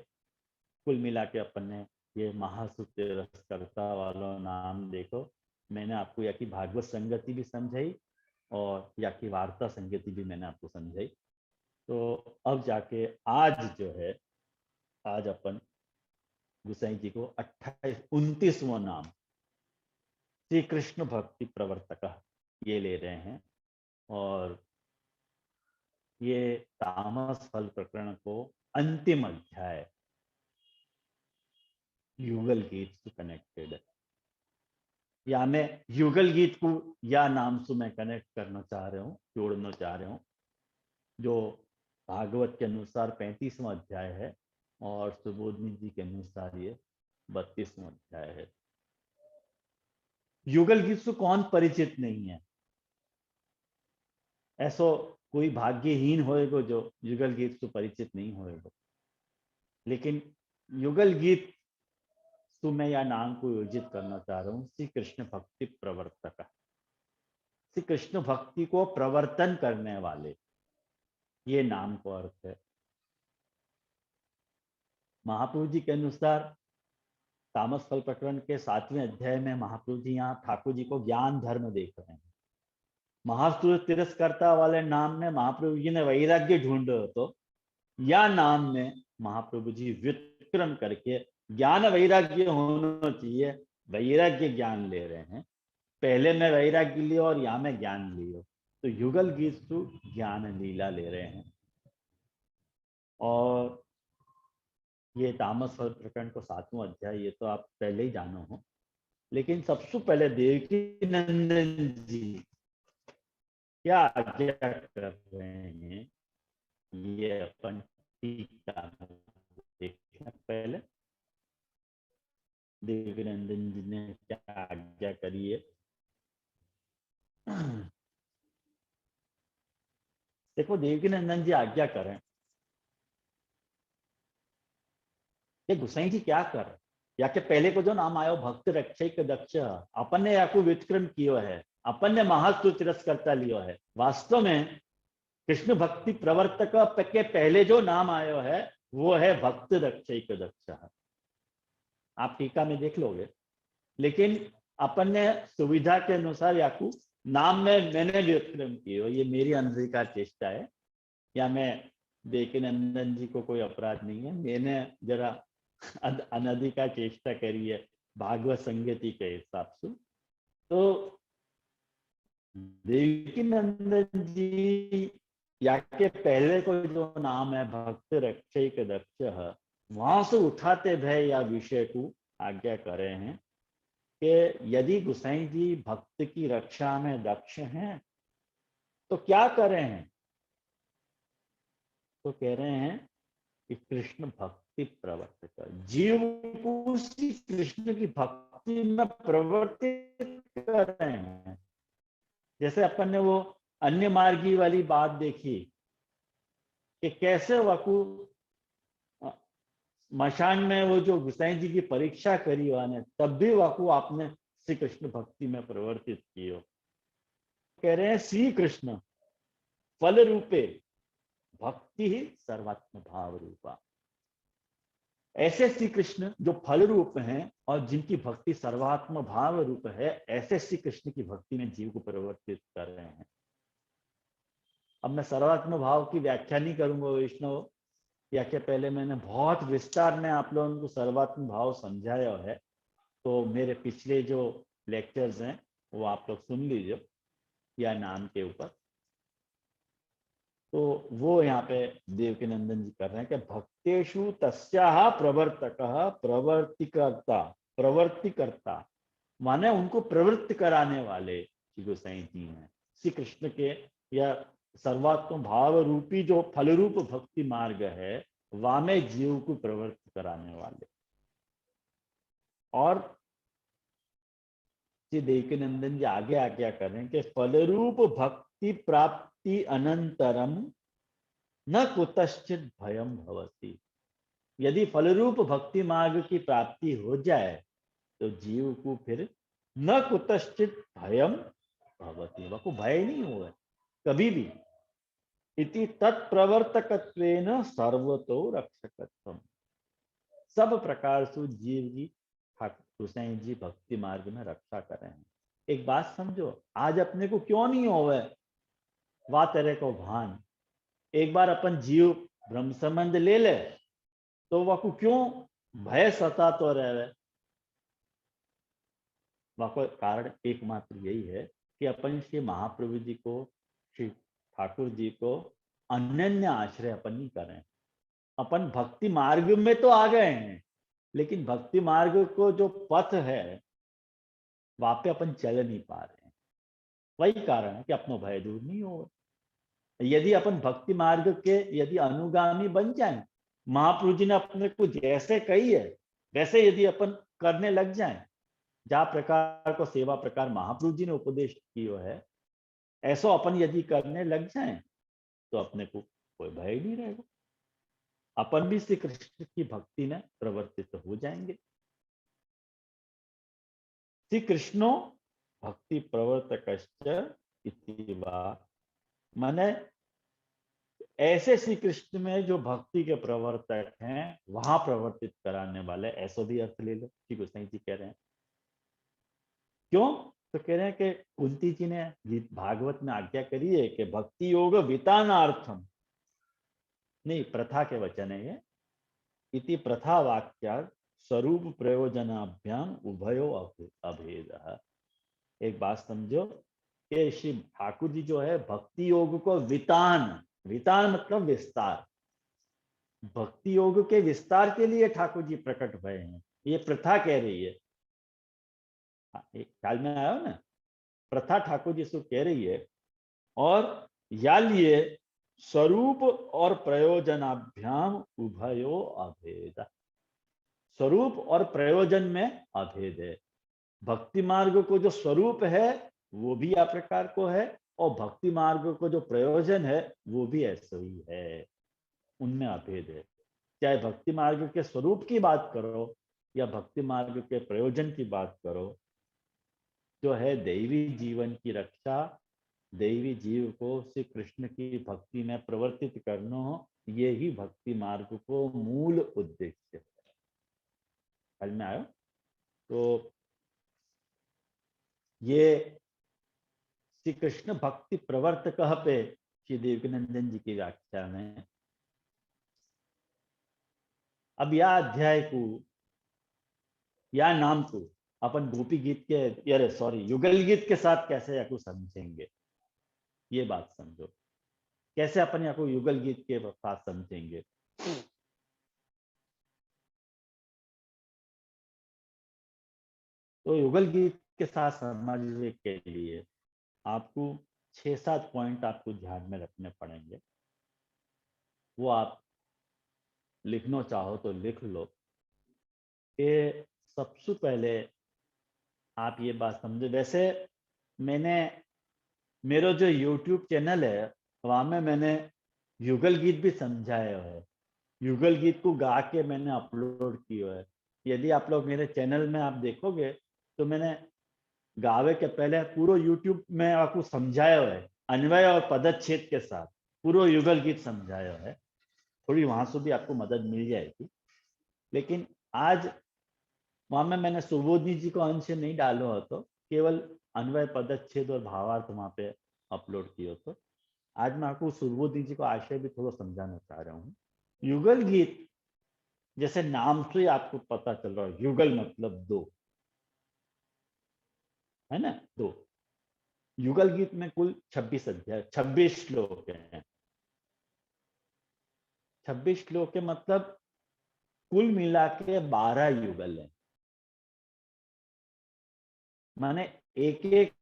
कुल मिला के अपन ने ये महासुर तिरस्कर्ता वाला नाम देखो। मैंने आपको या की भागवत संगति भी समझाई, और या की वार्ता संगति भी मैंने आपको समझाई। तो अब जाके आज जो है, आज अपन गोसाई जी को 29वां नाम श्री कृष्ण भक्ति प्रवर्तक ये ले रहे हैं। और ये तामस फल प्रकरण को अंतिम अध्याय युगल गीत से कनेक्टेड है। या मैं युगल गीत को या नाम से मैं कनेक्ट करना चाह रहा हूँ, जोड़ना चाह रहा हूँ, जो भागवत के अनुसार 35वां अध्याय है, और सुबोधनी जी के अनुसार ये 32वां अध्याय है। युगल गीत से कौन परिचित नहीं है? ऐसो कोई भाग्यहीन होएगा जो युगल गीत से परिचित नहीं होएगा। लेकिन युगल गीत तो मैं यह नाम को योजित करना चाह रहा हूँ, श्री कृष्ण भक्ति प्रवर्तक। श्री कृष्ण भक्ति को प्रवर्तन करने वाले, ये नाम को अर्थ है। महाप्रभु जी के अनुसार तामस फल प्रकरण के 7वें अध्याय में महाप्रभु जी यहाँ ठाकुर जी को ज्ञान धर्म देख रहे हैं। महासुर तिरस्कर्ता वाले नाम में महाप्रभु जी ने वैराग्य ढूंढ रहे तो या नाम में महाप्रभु जी व्युत्क्रम करके ज्ञान वैराग्य होना चाहिए, वैराग्य ज्ञान ले रहे हैं। पहले में वैराग्य लियो और यहाँ में ज्ञान लियो, तो युगल गीत ज्ञान लीला ले रहे हैं। और ये तामस फल प्रकरण को 7वां अध्याय, ये तो आप पहले ही जानो हो, लेकिन सबसे पहले देवकी नंदन जी क्या आज्ञा कर रहे हैं ये अपन टीका में देखना। पहले देवकी नंदन जी ने क्या आज्ञा करी है, देखो देवकी नंदन जी आज्ञा करें ये गोसाई जी क्या कर, या के पहले को जो नाम आयो भक्त रक्षक दक्ष, अपन ने याकू विक्रम कियो है, अपन ने महास्तु तिरस्कर्ता लियो है। वास्तव में कृष्ण भक्ति प्रवर्तक के पहले जो नाम आयो है वो है भक्त रक्षक दक्ष। आप टीका में देख लोगे, लेकिन अपन ने सुविधा के अनुसार याकू नाम में मैंने विक्रम कियो, ये मेरी अनधिकार चेष्टा है, या मैं देवकी नंदन जी को कोई अपराध नहीं है, मैंने जरा अनधिकार चेष्टा करी है भागवत संगति के हिसाब से। तो देवकी नंदन जी या के पहले को जो नाम है भक्त रक्षक दक्ष, वहां से उठाते भय या विषय को आज्ञा करे हैं कि यदि गोसाई जी भक्त की रक्षा में दक्ष हैं तो क्या करें हैं, तो कह रहे हैं कि कृष्ण भक्ति प्रवर्तक, जीव को श्री कृष्ण की भक्ति में प्रवर्तित कर रहे हैं। जैसे अपन ने वो अन्य मार्गी वाली बात देखी कि कैसे वाकू मशान में वो जो गोसाई जी की परीक्षा करी वाने, तब भी वाकू आपने श्री कृष्ण भक्ति में प्रवर्तित कियो। कह रहे हैं श्री कृष्ण फल रूपे भक्ति ही सर्वात्म भाव रूपा। ऐसे श्री कृष्ण जो फल रूप हैं और जिनकी भक्ति सर्वात्म भाव रूप है, ऐसे श्री कृष्ण की भक्ति में जीव को परिवर्तित कर रहे हैं। अब मैं सर्वात्म भाव की व्याख्या नहीं करूंगा वैष्णव, या के पहले मैंने बहुत विस्तार में आप लोगों को सर्वात्म भाव समझाया है, तो मेरे पिछले जो लेक्चर्स हैं वो आप लोग सुन लीजिए या नाम के ऊपर। तो वो यहाँ पे देवकी नंदन जी कर रहे हैं कि भक्तेषु तस्याः प्रवर्तकः प्रवर्तिकर्ता माने उनको प्रवृत्त कराने वाले श्री गोसाई जी हैं। श्री कृष्ण के या सर्वात्म भाव रूपी जो फल रूप भक्ति मार्ग है वामे जीव को प्रवृत्त कराने वाले। और श्री देवकी नंदन जी आगे आज्ञा कर रहे हैं कि फल रूप भक्ति प्राप्ति अनंतरम न कुतश्चित भयम भवति। यदि फलरूप भक्ति मार्ग की प्राप्ति हो जाए तो जीव को फिर न कुतश्चित भयम भवति, वह को भय नहीं हुआ कभी भी। इति तत्प्रवर्तकत्वेन सर्वतो रक्षकत्वम, सब प्रकार से जीव की गोसाई जी भक्ति मार्ग में रक्षा कर रहे हैं। एक बात समझो, आज अपने को क्यों नहीं होवे वा तेरे को भान, एक बार अपन जीव ब्रह्म संबंध ले ले तो वह को क्यों भय सता तो रहे। वह को कारण एकमात्र यही है कि अपन श्री महाप्रभु जी को, श्री ठाकुर जी को अनन्य आश्रय अपन नहीं कर रहे हैं। अपन भक्ति मार्ग में तो आ गए हैं, लेकिन भक्ति मार्ग को जो पथ है वहां पे अपन चल नहीं पा रहे हैं। वही कारण है कि अपना भय दूर नहीं हो। यदि अपन भक्ति मार्ग के यदि अनुगामी बन जाएं, महाप्रभु जी ने अपने को जैसे कही है वैसे यदि अपन करने लग जाएं, जा प्रकार को सेवा प्रकार महाप्रभु जी ने उपदेश किया है, ऐसा अपन यदि करने लग जाएं तो अपने को कोई भय नहीं रहेगा। अपन भी श्री कृष्ण की भक्ति में प्रवर्तित हो जाएंगे। श्री कृष्णो भक्ति प्रवर्तकश्च इति वा, माने ऐसे श्री कृष्ण में जो भक्ति के प्रवर्तक हैं वहां प्रवर्तित कराने वाले, ऐसा भी अर्थ ले लो कि गोसाई जी कह रहे हैं। क्यों? तो कह रहे हैं कि कुंती जी ने गीत भागवत में आज्ञा करी है कि भक्ति योग वितानार्थम, नहीं प्रथा के वचन है ये, इति प्रथा वाक्या स्वरूप प्रयोजनाभ्याम उभयो अभेद। एक बात समझो कि श्री ठाकुर जी जो है भक्ति योग को वितान, वितान मतलब विस्तार, भक्ति योग के विस्तार के लिए ठाकुर जी प्रकट भय हैं, ये प्रथा कह रही है। ख्याल में आया ना, प्रथा ठाकुर जी से कह रही है। और या लिए स्वरूप और प्रयोजनाभ्याम उभयो अभेद, स्वरूप और प्रयोजन में अभेद है। भक्ति मार्ग को जो स्वरूप है वो भी आ प्रकार को है, और भक्ति मार्ग को जो प्रयोजन है वो भी ऐसा ही है, उनमें अभेद है। चाहे भक्ति मार्ग के स्वरूप की बात करो या भक्ति मार्ग के प्रयोजन की बात करो, जो है दैवी जीवन की रक्षा, दैवी जीव को श्री कृष्ण की भक्ति में प्रवर्तित करना हो, ये ही भक्ति मार्ग को मूल उद्देश्य है। समझ में आयो? तो ये श्री कृष्ण भक्ति प्रवर्तक पे श्री देवकीनंदन जी की व्याख्या में अब या अध्याय को या नाम को अपन गोपी गीत के, अरे सॉरी, युगल गीत के साथ कैसे या को समझेंगे, ये बात समझो। कैसे अपन या को युगल गीत के साथ समझेंगे? तो युगल गीत के साथ समझने के लिए आपको 6-7 पॉइंट आपको ध्यान में रखने पड़ेंगे। वो आप लिखना चाहो तो लिख लो कि सबसे पहले आप ये बात समझो। वैसे मैंने मेरा जो YouTube चैनल है वहां में मैंने युगल गीत भी समझाया है, युगल गीत को गा के मैंने अपलोड किया है। यदि आप लोग मेरे चैनल में आप देखोगे तो मैंने गावे के पहले पूरा YouTube में आपको समझाया है, अन्वय और पदच्छेद के साथ पूरा युगल गीत समझाया है। थोड़ी वहां से भी आपको मदद मिल जाएगी। लेकिन आज वहां में मैंने सुबोधनी जी को अंश नहीं डालो हो, तो केवल अन्वय पदच्छेद और भावार्थ वहां पे अपलोड किए। तो आज मैं आपको सुबोधनी जी को आशय भी थोड़ा समझाना चाह रहा हूँ। युगल गीत जैसे नाम से ही आपको पता चल रहा है, युगल मतलब दो, है ना, दो। युगल गीत में कुल 26 अध्याय, 26 श्लोक हैं। 26 श्लोक के मतलब कुल मिला के 12 युगल है। माने एक एक,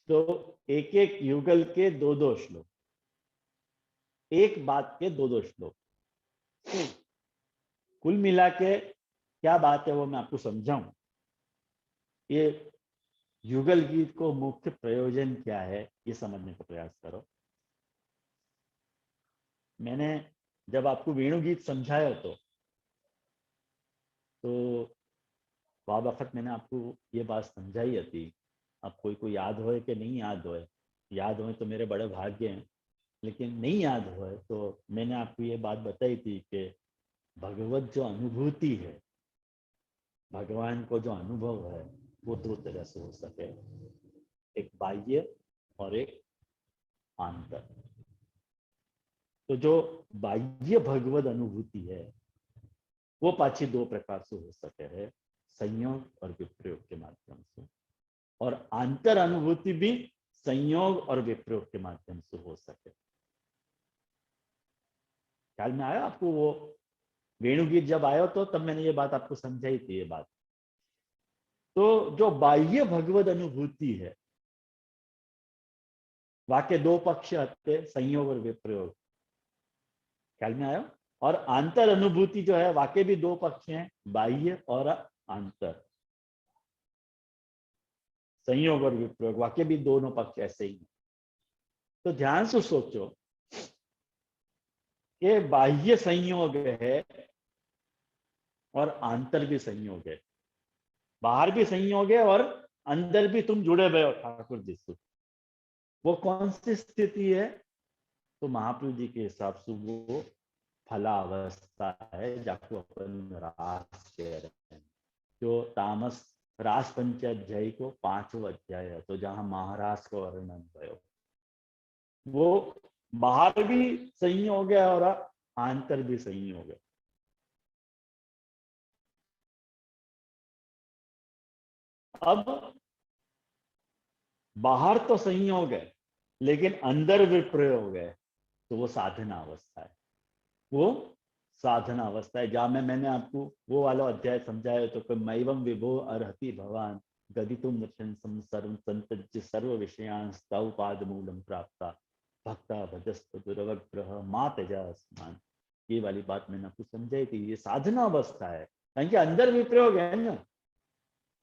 तो एक एक युगल के 2-2 श्लोक, एक बात के 2-2 श्लोक। कुल मिला के क्या बात है वो मैं आपको समझाऊं। ये युगल गीत को मुख्य प्रयोजन क्या है ये समझने का प्रयास करो। मैंने जब आपको वेणु गीत समझाया तो वह वक्त मैंने आपको ये बात समझाई थी। अब कोई को याद होए कि नहीं याद होए, याद होए तो मेरे बड़े भाग्य हैं, लेकिन नहीं याद होए तो मैंने आपको ये बात बताई थी कि भगवत जो अनुभूति है, भगवान को जो अनुभव है वो 2 तरह से हो सके, एक बाह्य और एक आंतर। तो जो बाह्य भगवत अनुभूति है वो पाछी 2 प्रकार से हो सके है, संयोग और विप्रयोग के माध्यम से, और आंतर अनुभूति भी संयोग और विप्रयोग के माध्यम से हो सके। ख्याल में आया आपको? वो वेणुगीत जब आया तो तब मैंने ये बात आपको समझाई थी ये बात। तो जो बाह्य भगवत अनुभूति है वाक्य 2 पक्ष आते, संयोग और विप्रयोग। ख्याल में आया? और आंतर अनुभूति जो है वाक्य भी 2 पक्ष हैं, बाह्य और आंतर, संयोग और विप्रयोग, वाक्य भी दोनों पक्ष ऐसे ही हैं। तो ध्यान से सोचो कि बाह्य संयोग है और आंतर भी संयोग है, बाहर भी संयोग है और अंदर भी तुम जुड़े हुए हो ठाकुर जी से। वो कौन सी स्थिति है? तो महाप्रभु जी के हिसाब से वो फलावस्था है, जाको अपन रास कह रहे हैं। जो तामस रास पंचाध्यायी को 5वां अध्याय है, तो जहां महारास का वर्णन भयो, वो बाहर भी सही हो गया और आंतर भी सही हो गया। अब बाहर तो सही हो गए लेकिन अंदर विप्रय हो गए, तो वो साधना अवस्था है। वो साधना अवस्था है जहां मैंने आपको वो वाला अध्याय समझाया, तो मैवम विभो अर्हति भगवान गदितुम नृशंसम सर्व संतज्य सर्व विषयान् तव पाद मूलम प्राप्ता भक्ता भजस्त दुर्वग्रह मा त्यजा स्नान। ये वाली बात मैंने आपको समझाई थी। ये साधना अवस्था है, कारण कि अंदर विप्रयोग है ना।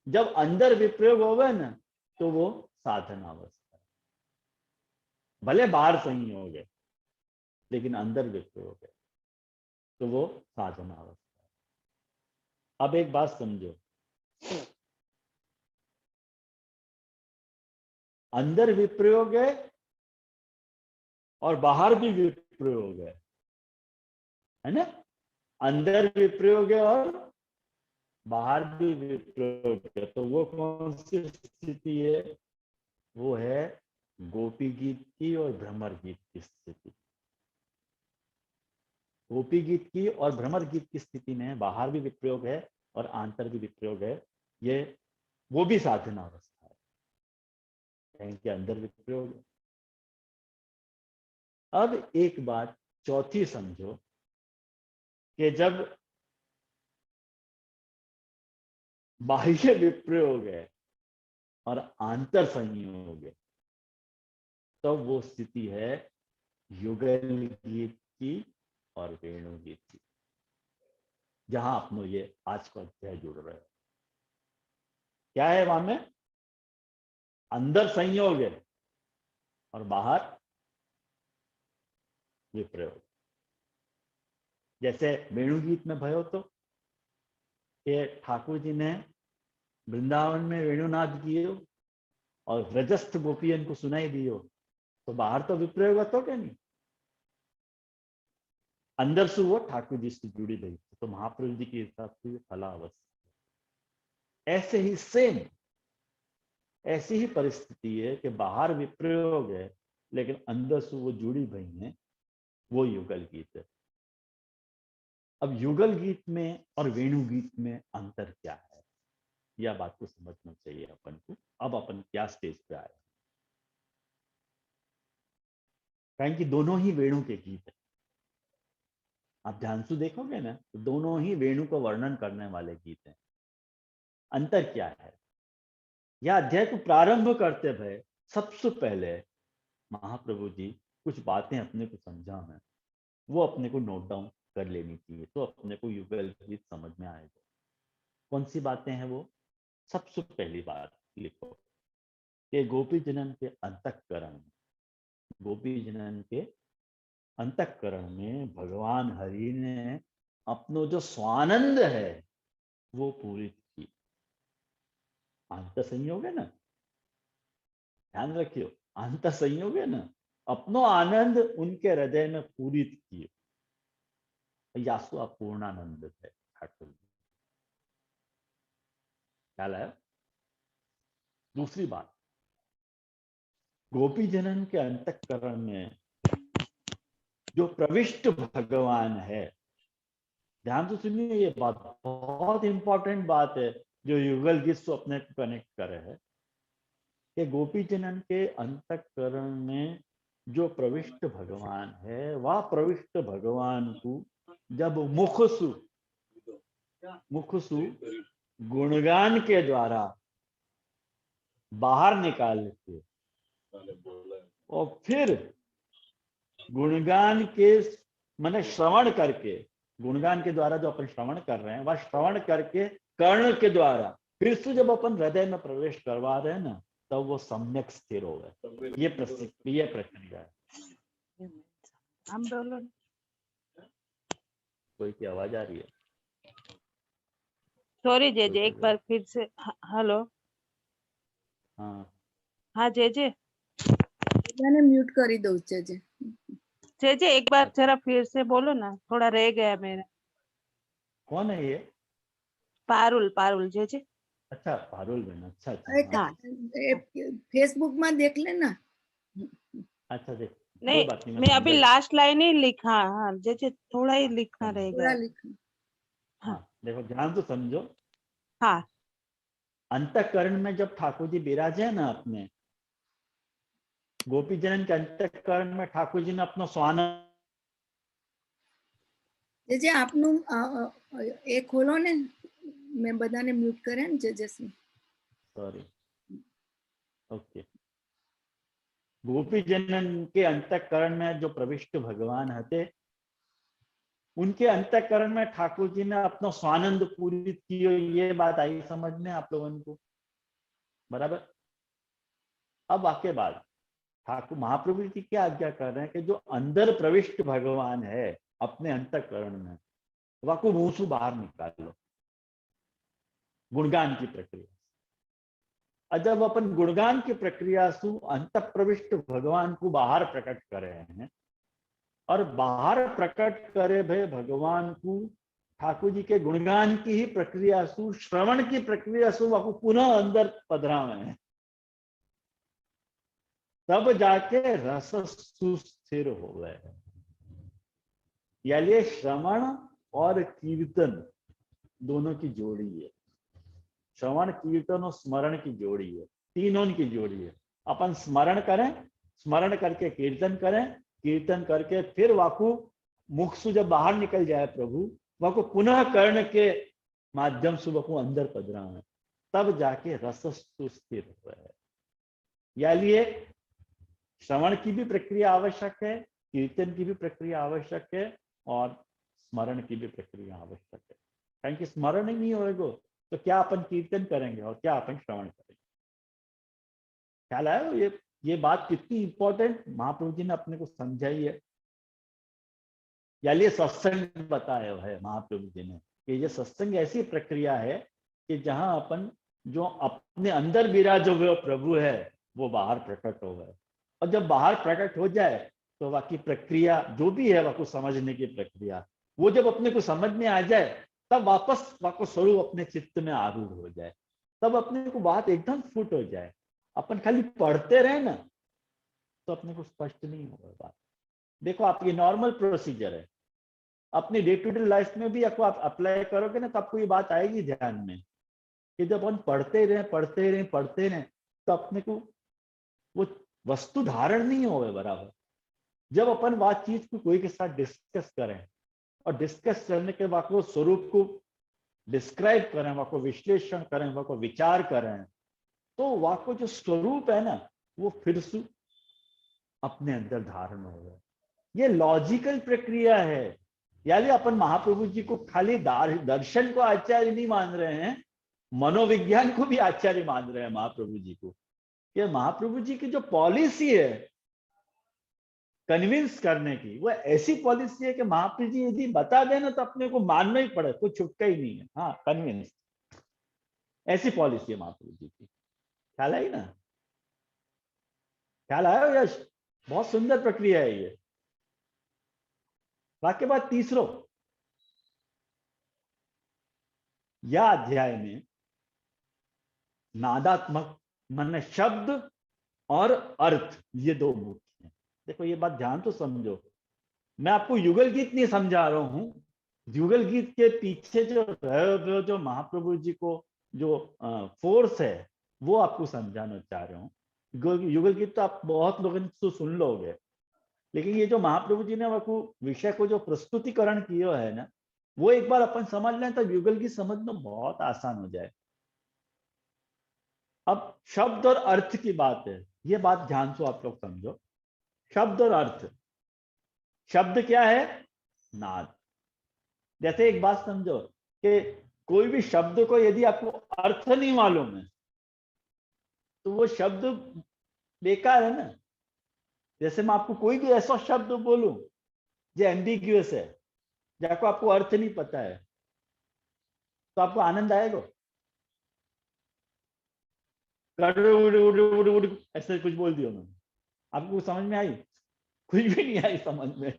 जब अंदर विप्रयोग हो गए ना, तो वो साधना अवस्था है। भले बाहर सही हो गए लेकिन अंदर विप्रयोग है, तो वो साधना अवस्था है। अब एक बात समझो, अंदर विप्रयोग है और बाहर भी विप्रयोग है ना। अंदर विप्रयोग है और बाहर भी विप्रयोग है, तो वो कौन सी स्थिति है? वो है गोपी गीत की और भ्रमर गीत की स्थिति। गोपी गीत की और भ्रमर गीत की स्थिति में बाहर भी विप्रयोग है और आंतर भी विप्रयोग है। ये वो भी साधना अवस्था है, कहीं के अंदर विप्रयोग है। अब एक बात चौथी समझो कि जब बाह्य विप्रयोग है और आंतर संयोग है, तो वो स्थिति है युगल गीत की और वेणु गीत की, जहां अपनो ये आज का अध्याय जुड़ रहे हैं। क्या है वहां में? अंदर संयोग है और बाहर विप्रयोग। जैसे वेणु गीत में भयो तो ये ठाकुर जी ने वृंदावन में वेणुनाद किए और व्रजस्थ गोपियन को सुनाई दियो, तो बाहर तो विप्रयोग होता क्या नहीं, अंदर से वो ठाकुर जी से जुड़ी रही। तो महाप्रभु जी के हिसाब से फलावस्था। ऐसे ही सेम ऐसी ही परिस्थिति है कि बाहर विप्रयोग है लेकिन अंदर से वो जुड़ी भई है, वो युगल गीत है। अब युगल गीत में और वेणु गीत में अंतर क्या है, यह बात को समझना चाहिए अपन को। अब अपन क्या स्टेज पे आए, कारण कि दोनों ही वेणु के गीत है। आप ध्यान से देखोगे ना, तो दोनों ही वेणु को वर्णन करने वाले गीत हैं। अंतर क्या है? यह अध्याय को प्रारंभ करते भय सबसे पहले महाप्रभु जी कुछ बातें अपने को समझा है, वो अपने को नोट डाउन कर लेनी चाहिए, तो अपने को युगल गीत समझ में आएगा। कौन सी बातें हैं वो? सबसे पहली बात लिखो कि गोपी जनन के अंतःकरण में, गोपी जनन के अंतःकरण में भगवान हरि ने अपनो जो स्वानंद है वो पूरी की। अंत संयोग है ना, ध्यान रखियो, अंत संयोग है ना, अपनो आनंद उनके हृदय में पूरित किए। यासु अपूर्णानंद है ठाकुर जी। ख्याल आया? दूसरी बात, गोपी जनन के अंतःकरण में जो प्रविष्ट भगवान है, ध्यान से सुनिए, ये बात बहुत इंपॉर्टेंट बात है जो युगल गीत से अपने को कनेक्ट करे है कि गोपी जनन के अंतःकरण में जो प्रविष्ट भगवान है, वह प्रविष्ट भगवान को जब मुखसु गुणगान के द्वारा बाहर निकाल के और फिर गुणगान के माने श्रवण करके, गुणगान के द्वारा जो अपन श्रवण कर रहे हैं वह श्रवण करके कर्ण के द्वारा फिर से जब अपन हृदय में प्रवेश करवा रहे हैं ना, तब तो वो सम्यक स्थिर हो गए। ये प्रक्रिया है। हम बोलो, कोई की आवाज आ रही है? सॉरी जेजे, एक बार फिर से। हेलो, हाँ हाँ जेजे, मैंने म्यूट कर दो जे। जे एक बार जरा फिर से बोलो ना, थोड़ा रह गया मेरा। कौन है ये? पारुल पारुल जे। अच्छा, पारुल बहन, अच्छा अच्छा, अरे हाँ। हाँ फेसबुक में देख लेना। अच्छा देख, कोई नहीं, बात नहीं, मैं मैं अभी समझा गया। लास्ट लाइन ही लिखा। हाँ जे थोड़ा ही लिखना रह गया पूरा है। लिखना। हाँ हाँ देखो, ध्यान से समझो। हाँ अंतःकरण में जब ठाकुर जी विराजे हैं ना अपने, गोपी जनन के अंतःकरण में ठाकुर जी ने अपना स्वान, જે આપનું એ ખોલો ને, મેં બધાને મ્યુટ કરે ને જજેસને. सॉरी, ओके, गोपी जनन के अंतःकरण में जो प्रविष्ट भगवान हते, उनके अंतःकरण में ठाकुर जी ने अपना स्वानंद पूरी की। ये बात आई समझ में आप लोगों को? बराबर। अब आके बाद ठाकुर महाप्रभु जी क्या आज्ञा कर रहे हैं कि जो अंदर प्रविष्ट भगवान है अपने अंतःकरण में, वाको मुंह से बाहर निकाल लो गुणगान की प्रक्रिया। और जब अपन गुणगान की प्रक्रिया से अंत प्रविष्ट भगवान को बाहर प्रकट कर रहे हैं, और बाहर प्रकट करे भे भगवान को ठाकुर जी के गुणगान की ही प्रक्रिया सु, श्रवण की प्रक्रिया सु वाको पुनः अंदर पधरावे हैं, तब जाके रस सुस्थिर हो गए। यानी श्रवण और कीर्तन दोनों की जोड़ी है। श्रवण कीर्तन और स्मरण की जोड़ी है, तीनों की जोड़ी है। अपन स्मरण करें, स्मरण करके कीर्तन करें, कीर्तन करके फिर वाकु मुख से जब बाहर निकल जाए प्रभु, वाकु पुनः कर्ण के माध्यम से वाकु अंदर पधरा है, तब जाके रस सुस्थिर हुआ है। यानी श्रवण की भी प्रक्रिया आवश्यक है, कीर्तन की भी प्रक्रिया आवश्यक है, और स्मरण की भी प्रक्रिया आवश्यक है। कारण कि स्मरण ही नहीं होएगा तो क्या अपन कीर्तन करेंगे और क्या अपन श्रवण करेंगे? ख्याल आया ये बात कितनी इंपॉर्टेंट महाप्रभु जी ने अपने को समझाई है। यानी ये सत्संग बताया है महाप्रभु जी ने कि ये सत्संग ऐसी प्रक्रिया है कि जहां अपन जो अपने अंदर विराजो हुए प्रभु है वो बाहर प्रकट हो गए, और जब बाहर प्रकट हो जाए तो बाकी प्रक्रिया जो भी है वह समझने की प्रक्रिया, वो जब अपने को समझ में आ जाए तब वापस वाको स्वरूप अपने चित्त में आरूढ़ हो जाए, तब अपने को बात एकदम फुट हो जाए। अपन खाली पढ़ते रहे ना तो अपने को स्पष्ट नहीं होगा बात। देखो आप, ये नॉर्मल प्रोसीजर है, अपनी डे टू डे लाइफ में भी आपको आप अप्लाई करोगे ना तो आपको ये बात आएगी ध्यान में कि जब अपन पढ़ते रहे तो अपने को वो वस्तु धारण नहीं होवे बराबर। जब अपन बात चीज को कोई के साथ डिस्कस करें और डिस्कस करने के बाद वो स्वरूप को डिस्क्राइब करें, वहाँ को विश्लेषण करें, वहाँ को विचार करें, तो वहाँ को जो स्वरूप है ना वो फिर से अपने अंदर धारण हो गया। ये लॉजिकल प्रक्रिया है। यानी अपन महाप्रभु जी को खाली दर्शन को आचार्य नहीं मान रहे हैं, मनोविज्ञान को भी आचार्य मान रहे हैं महाप्रभु जी को। ये महाप्रभु जी की जो पॉलिसी है कन्विंस करने की, वो ऐसी पॉलिसी है कि महाप्रभु जी यदि बता देना तो अपने को मानना ही पड़े, कोई छुटका ही नहीं है। हाँ, कन्विंस, ऐसी पॉलिसी है महाप्रभु जी की। ख्याल आई ना? ख्याल आया यश? बहुत सुंदर प्रक्रिया है ये। वाक्य बाद तीसरो, या अध्याय में नादात्मक मन शब्द और अर्थ, ये दो मुख्य हैं। देखो ये बात ध्यान तो समझो, मैं आपको युगल गीत नहीं समझा रहा हूं। युगल गीत के पीछे जो महाप्रभु जी को जो फोर्स है वो आपको समझाना चाह रहा हूँ। युगल गीत तो आप बहुत लोगों से सुन लोगे, लेकिन ये जो महाप्रभु जी ने आपको विषय को जो प्रस्तुतिकरण किया है ना, वो एक बार अपन समझ लें तो युगल गीत समझना बहुत आसान हो जाए। अब शब्द और अर्थ की बात है, ये बात ध्यान से आप लोग समझो। शब्द और अर्थ, शब्द क्या है? नाद। जैसे एक बात समझो कि कोई भी शब्द को यदि आपको अर्थ नहीं मालूम है तो वो शब्द बेकार है ना। जैसे मैं आपको कोई भी ऐसा शब्द बोलूं जो एम्बिग्यूअस है, जिसको आपको अर्थ नहीं पता है, तो आपको आनंद आएगा? ऐसे कुछ बोल दिया मैंने, आपको समझ में आई? कुछ भी नहीं आई समझ में।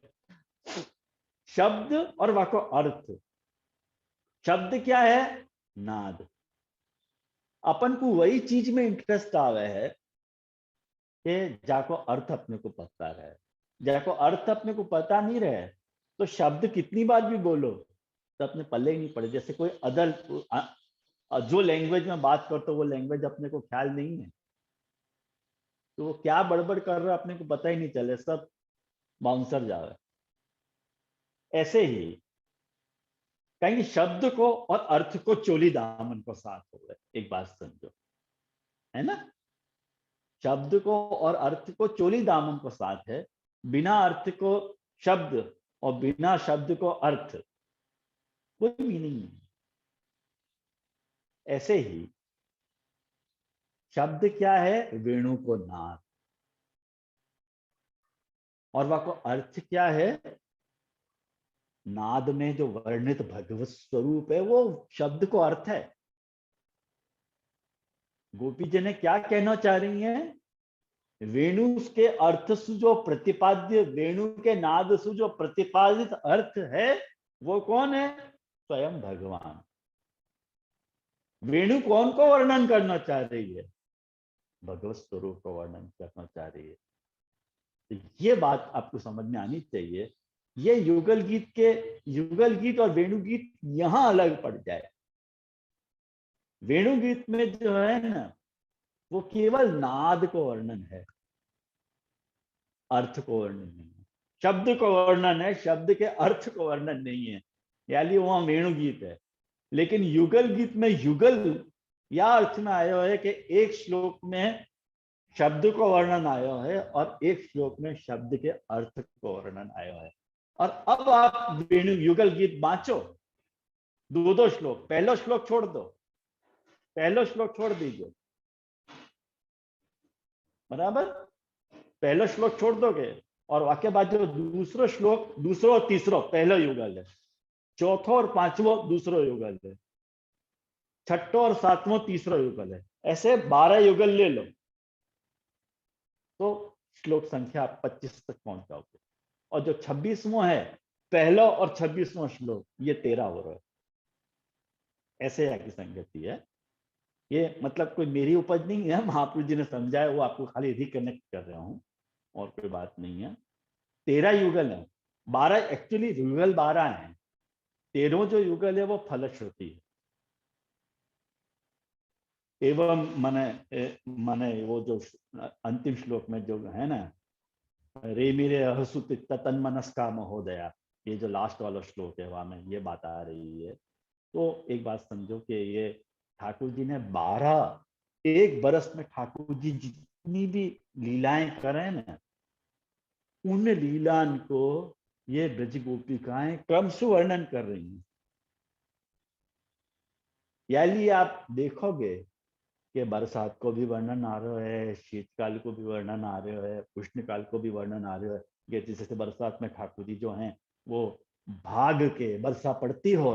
शब्द और वाको अर्थ। शब्द क्या है? नाद। अपन को वही चीज में इंटरेस्ट आवे है कि जाको अर्थ अपने को पता रहे। जाको अर्थ अपने को पता नहीं रहे तो शब्द कितनी बार भी बोलो तो अपने पल्ले ही नहीं पड़े। जैसे कोई अदर जो लैंग्वेज में बात करते हो वो लैंग्वेज अपने को ख्याल नहीं है तो वो क्या बड़बड़ कर रहा है अपने को पता ही नहीं चले, सब बाउंसर जावे। ऐसे ही कहीं शब्द को और अर्थ को चोली दामन को साथ हो गए। एक बात समझो, है ना? शब्द को और अर्थ को चोली दामन को साथ है। बिना अर्थ को शब्द और बिना शब्द को अर्थ कोई मीनिंग नहीं। ऐसे ही शब्द क्या है? वेणु को नाद। और वह को अर्थ क्या है? नाद में जो वर्णित भगवत स्वरूप है वो शब्द को अर्थ है। गोपी जी ने क्या कहना चाह रही हैं? वेणु के अर्थ से जो प्रतिपाद्य, वेणु के नाद से जो प्रतिपादित अर्थ है वो कौन है? स्वयं भगवान। वेणु कौन को वर्णन करना चाह रही है? भगवत स्वरूप को वर्णन करना चाह रही है। तो ये बात आपको समझ में आनी चाहिए। ये युगल गीत और वेणु गीत यहां अलग पड़ जाए। वेणु गीत में जो है ना वो केवल नाद को वर्णन है, अर्थ को वर्णन नहीं है। शब्द को वर्णन है, शब्द के अर्थ को वर्णन नहीं है, यानी वहां वेणु गीत है। लेकिन युगल गीत में युगल या अर्थ में आया है कि एक श्लोक में शब्द को वर्णन आया है और एक श्लोक में शब्द के अर्थ को वर्णन आया है। और अब आप वेणु युगल गीत बांचो, दो श्लोक, पहला श्लोक छोड़ दो, पहला श्लोक छोड़ दीजिए, बराबर? पहला श्लोक छोड़ दोगे और वाक्य बाद जो दूसरा श्लोक, दूसरा और तीसरा पहला युगल है, चौथा और पांचवा दूसरा युगल है, छठा और सातवां तीसरा युगल है। ऐसे 12 युगल ले लो तो श्लोक संख्या 25 तक पहुंच जाओगे। और जो 26वां है, पहला और 26वां श्लोक, ये 13 हो रहा है। ऐसे की संगति है। ये मतलब कोई मेरी उपज नहीं है, महाप्रभु जी ने समझाया, वो आपको खाली रिकनेक्ट कर रहा हूं, और कोई बात नहीं है। 13 युगल है, 12 एक्चुअली युगल 12 है, 13वां जो युगल है वो फलश्रुति है। एवं माने वो जो अंतिम श्लोक में जो है ना, रे मेरे हसुत तन मनस्का महोदया, ये जो लास्ट वाला श्लोक है वहां में ये बात आ रही है। तो एक बात समझो कि ये ठाकुर जी ने 12 एक बरस में ठाकुर जी जितनी भी लीलाएं करें ना, उन लीलान को ये ब्रज गोपिकाएं क्रम से वर्णन कर रही हैं। यानी आप देखोगे कि बरसात को भी वर्णन आ रहा है, शीतकाल को भी वर्णन आ रहा है, उष्णकाल को भी वर्णन आ रहा है। ये जैसे बरसात में ठाकुर जी जो हैं वो भाग के बरसा पड़ती हो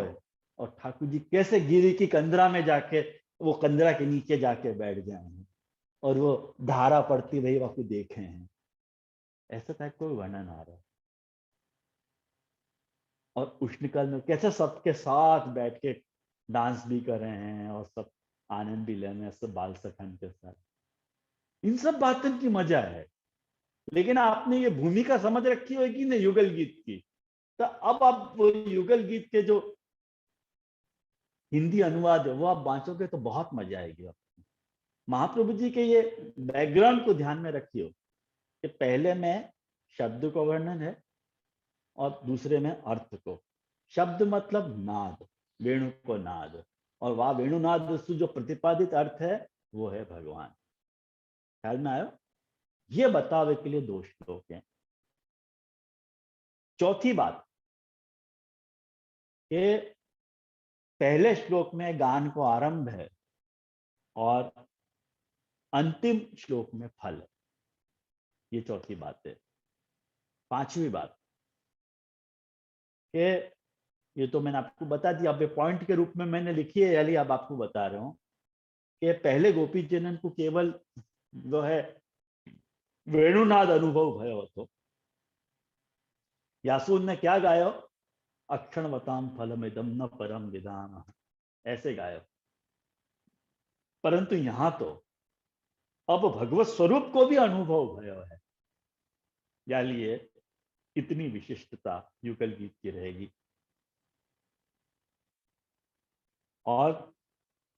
और ठाकुर जी कैसे गिरी की कंदरा में जाके, वो कंदरा के नीचे जाके बैठ गए हैं और वो धारा पड़ती रही, वहां को देखे हैं। ऐसा टाइप को वर्णन आ रहा है। और उष्णकाल में कैसे सबके साथ बैठ के डांस भी कर रहे हैं और सब आनंद भी ले रहे हैं, सब बाल सखन के साथ। इन सब बातों की मजा है। लेकिन आपने ये भूमिका समझ रखी होगी ना युगल गीत की, तो अब आप वो युगल गीत के जो हिंदी अनुवाद है वो आप बांचोगे तो बहुत मजा आएगी आपको। महाप्रभु जी के ये बैकग्राउंड को ध्यान में रखियो कि पहले में शब्द को वर्णन है और दूसरे में अर्थ को। शब्द मतलब नाद, वेणु को नाद, और वह वेणुनाद से जो प्रतिपादित अर्थ है वो है भगवान। ख्याल में आयो? ये बतावे के लिए 2 श्लोक हैं। चौथी बात कि पहले श्लोक में गान को आरंभ है और अंतिम श्लोक में फल है। ये चौथी बात है। पांचवी बात कि ये तो मैंने आपको बता दिया, अब पॉइंट के रूप में मैंने लिखी है, यानी अब आपको बता रहा हूं कि पहले गोपी जनन को केवल जो है वेणुनाद अनुभव भयो હતો, यासून ने क्या गायो, अक्षणवताम फलमिदम न परम विधान, ऐसे गायो। परंतु यहां तो अब भगवत स्वरूप को भी अनुभव भयो है, या लिए इतनी विशिष्टता युगल गीत की रहेगी। और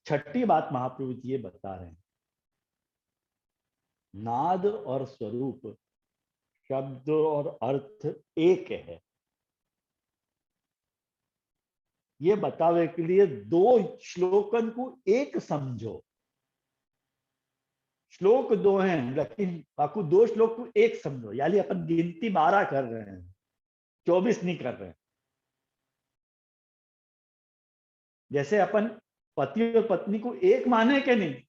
छठी बात महाप्रभु जी ये बता रहे हैं, नाद और स्वरूप, शब्द और अर्थ एक है। ये बतावे के लिए दो श्लोकन को एक समझो। श्लोक दो हैं, लेकिन बाकी दो श्लोक को एक समझो। यानी अपन गिनती 12 कर रहे हैं, 24 नहीं कर रहे हैं। जैसे अपन पति और पत्नी को एक माने के नहीं,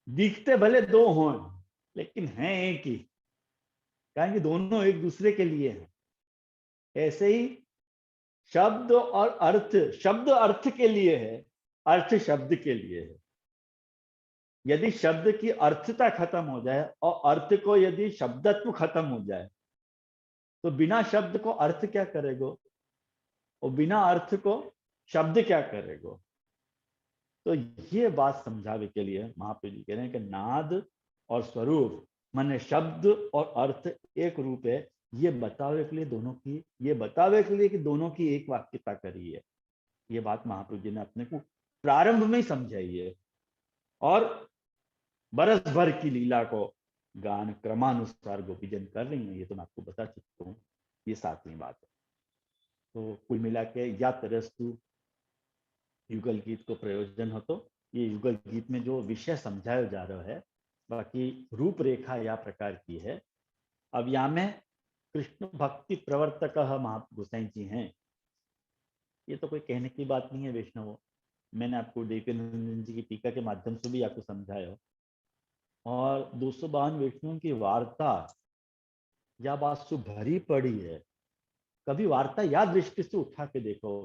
दिखते भले दो हों लेकिन हैं एक ही, कारण कि दोनों एक दूसरे के लिए हैं। ऐसे ही शब्द और अर्थ, शब्द अर्थ के लिए है, अर्थ शब्द के लिए है। यदि शब्द की अर्थता खत्म हो जाए और अर्थ को यदि शब्दत्व खत्म हो जाए तो बिना शब्द को अर्थ क्या करेगो, और बिना अर्थ को शब्द क्या करेगो। तो ये बात समझावे के लिए महाप्रभु जी कह रहे हैं कि नाद और स्वरूप माने शब्द और अर्थ एक रूप है। ये बतावे के लिए दोनों की, ये बतावे के लिए कि दोनों की एक वाक्यता करी है। ये बात महाप्रभु जी ने अपने को प्रारंभ में ही समझाई है। और बरस भर की लीला को गान क्रमानुसार गोपीजन कर रही हैं, ये तो मैं आपको बता चुका हूँ। ये 7वीं बात है। तो कुल मिला के या तरस्तु युगल गीत को प्रयोजन हो, तो ये युगल गीत में जो विषय समझाया जा रहा है, बाकी रूपरेखा या प्रकार की है। अब यहाँ में कृष्ण भक्ति प्रवर्तक गोसाई जी हैं, ये तो कोई कहने की बात नहीं है वैष्णव। मैंने आपको देवकीनंदन जी की टीका के माध्यम से भी आपको समझाया। और 252 वैष्णव की वार्ता या बात से भरी पड़ी है। कभी वार्ता या दृष्टि से उठा के देखो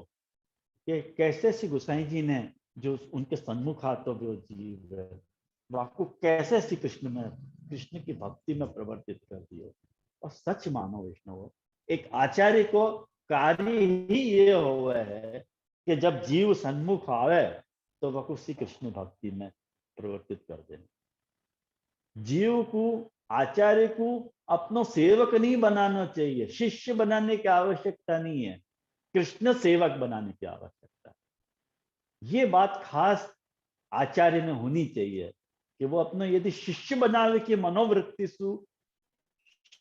कि कैसे श्री गोसाई जी ने जो उनके सन्मुख आते वो जीव है, आपको कैसे श्री कृष्ण में, कृष्ण की भक्ति में प्रवर्तित कर दिया। और सच मानो वैष्णव, एक आचार्य को कार्य ही ये हुआ है कि जब जीव सन्मुख आवे तो वह श्री कृष्ण भक्ति में प्रवर्तित कर देना। जीव को, आचार्य को अपनो सेवक नहीं बनाना चाहिए, शिष्य बनाने की आवश्यकता नहीं है, कृष्ण सेवक बनाने की आवश्यकता है। ये बात खास आचार्य में होनी चाहिए कि वो अपना यदि शिष्य बनावे की मनोवृत्ति सु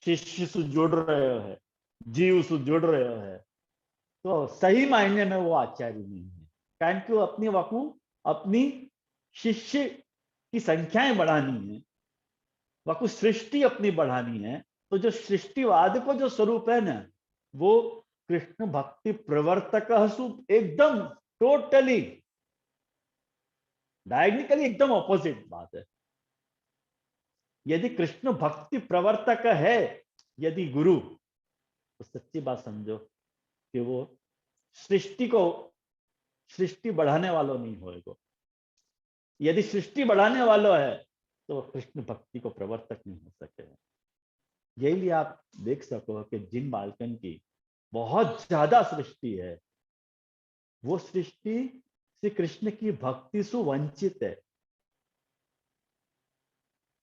शिष्य से जुड़ रहे है, जीव से जुड़ रहे है, तो सही मायने में वो आचार्य नहीं है। कारण कि वो अपनी वकू अपनी शिष्य की संख्याएं बढ़ानी है, वकू सृष्टि अपनी बढ़ानी है। तो जो सृष्टिवाद को जो स्वरूप है ना, वो कृष्ण भक्ति प्रवर्तक एकदम टोटली डायग्निकली एकदम ऑपोजिट बात है। यदि कृष्ण भक्ति प्रवर्तक है यदि गुरु, तो सच्ची बात समझो कि वो सृष्टि बढ़ाने वालों नहीं होएगा। यदि सृष्टि बढ़ाने वालों है तो कृष्ण भक्ति को प्रवर्तक नहीं हो सके। यही लिए आप देख सको कि जिन बालकन की बहुत ज्यादा सृष्टि है, वो सृष्टि श्री कृष्ण की भक्ति से वंचित है।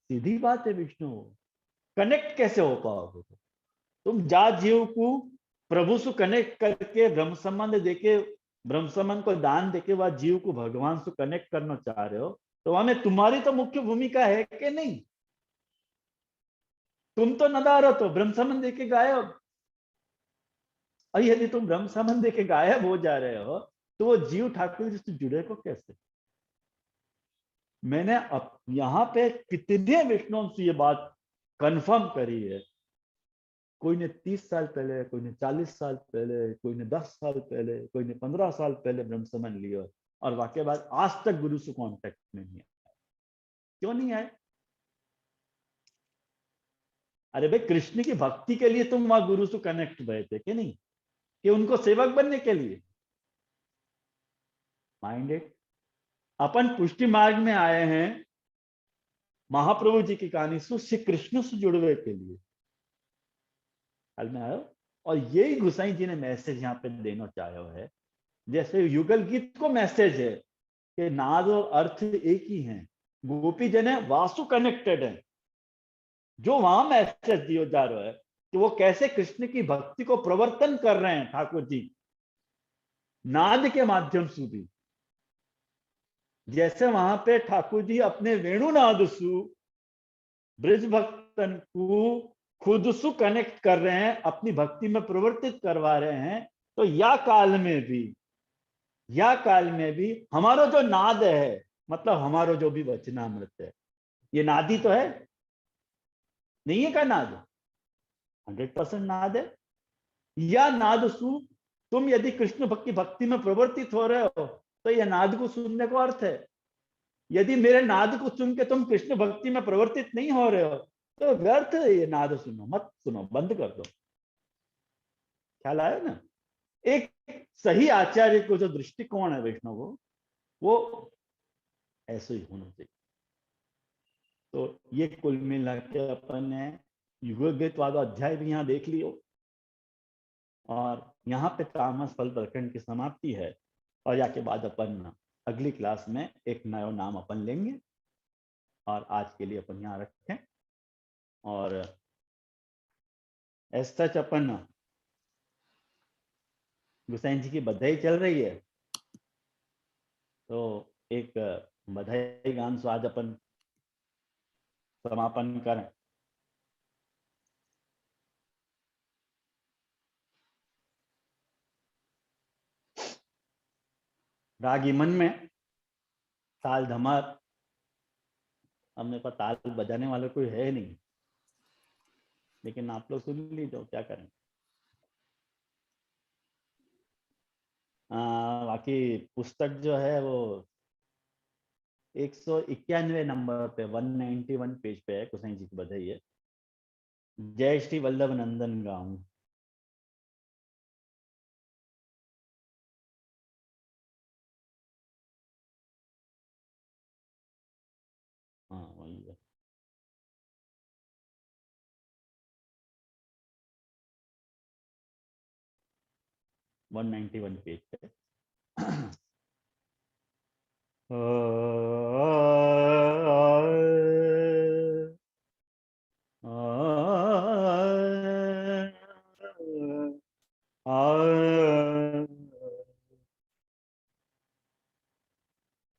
सीधी बात है विष्णु, कनेक्ट कैसे हो पाओगे तुम? जा जीव को प्रभु से कनेक्ट करके ब्रह्म संबंध देके, ब्रह्म संबंध को दान देके वह जीव को भगवान से कनेक्ट करना चाह रहे हो, तो वहां में तुम्हारी तो मुख्य भूमिका है कि नहीं? तुम तो नदार हो, तो ब्रह्म संबंध देके गायब। और यदि तुम ब्रह्म संबंध देके गायब हो जा रहे हो तो वो जीव ठाकुर जी से जुड़े को कैसे? मैंने यहाँ पे कितने वैष्णव से ये बात कंफर्म करी है। कोई ने 30 साल पहले, कोई ने 40 साल पहले, कोई ने 10 साल पहले, कोई ने 15 साल पहले ब्रह्म संबंध लिया, और वाकई बाद आज तक गुरु से कांटेक्ट में नहीं आया। क्यों नहीं आए? अरे भाई, कृष्ण की भक्ति के लिए तुम वहां गुरु से कनेक्ट हुए थे कि नहीं, कि उनको सेवक बनने के लिए? माइंडेड। अपन पुष्टि मार्ग में आए हैं महाप्रभु जी की कहानी से श्री कृष्ण से जुड़वे के लिए। हाल में आयो, और यही गोसाई जी ने मैसेज यहाँ पे देना चाहे है। जैसे युगल गीत को मैसेज है कि नाद और अर्थ एक ही हैं, गोपी जन है वासु कनेक्टेड है। जो वहां मैसेज दिया जा रहा है कि वो कैसे कृष्ण की भक्ति को प्रवर्तन कर रहे हैं ठाकुर जी नाद के माध्यम से भी। जैसे वहां पे ठाकुर जी अपने वेणुनाद सु ब्रज भक्तन को खुद सु कनेक्ट कर रहे हैं, अपनी भक्ति में प्रवर्तित करवा रहे हैं। तो या काल में भी हमारा जो नाद है, मतलब हमारा जो भी वचनामृत है, ये नादी तो है, नहीं है का नाद? 100% नाद है। या नाद सु तुम यदि कृष्ण भक्ति में प्रवर्तित हो रहे हो तो यह नाद को सुनने को अर्थ है। यदि मेरे नाद को सुन के तुम कृष्ण भक्ति में प्रवर्तित नहीं हो रहे हो तो व्यर्थ है ये नाद, सुनो मत सुनो, बंद कर दो। ख्याल आया ना? एक सही आचार्य को जो दृष्टिकोण है वैष्णव को, वो ऐसे ही होना चाहिए। तो ये कुल मिला के अपन ने युगोद्वैत वाला अध्याय भी यहाँ देख लियो, और यहाँ पे तामस फल प्रकरण की समाप्ति है। और या के बाद अपन अगली क्लास में एक नया नाम अपन लेंगे, और आज के लिए अपन यहाँ रखें। और ऐसा अपन गोसाई जी की बधाई चल रही है, तो एक बधाई गान से आज अपन समापन करें। रागी मन में ताल धमार, अब मेरे पास ताल बजाने वाला कोई है नहीं, लेकिन आप लोग सुन लीजिए, क्या करें। बाकी पुस्तक जो है वो 191 नंबर पे 191 पेज पे है, गोसाई जी की बधाई है। जय श्री वल्लभ नंदन गाऊं। हाँ वही है। वन 191 पेज पे।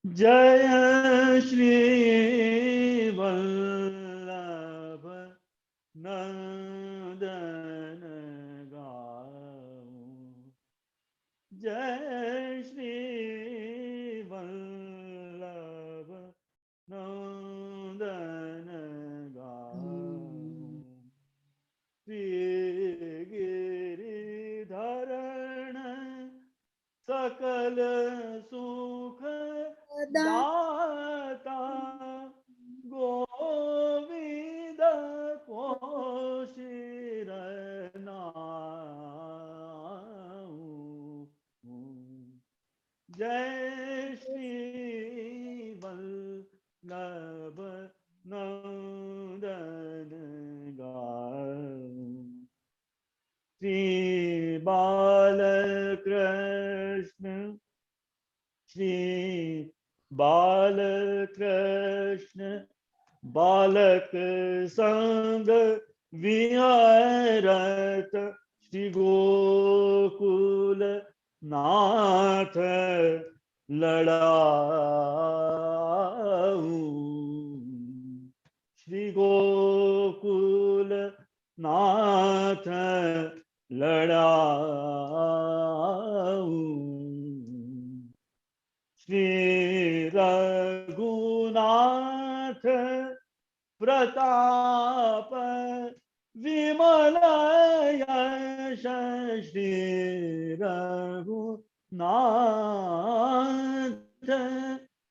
जय श्री वल्लभ नंदन गाऊं। जय श्री वल्लभ नंदन गाऊं। श्री गिरिधरण सकल सुख दाता गोविंद को शिर नाऊं। जय श्री वल्लभ नंदन गाऊं। श्री बालकृष्ण श्री बालकृष्ण बालक संग विहरत श्री गोकुल नाथ लड़ाऊं। श्री गोकुल नाथ लड़ाऊं। श्री रघुनाथ प्रताप विमल यश श्री रघुनाथ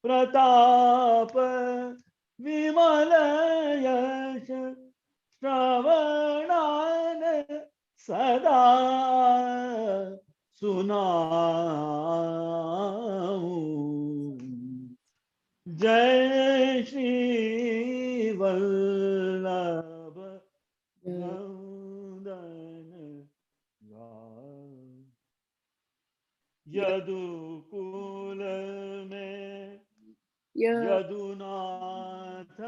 प्रताप विमल यश श्रवणान सदा सुनाऊं। जय श्री वल्लभ नंदन में य- यदुनाथ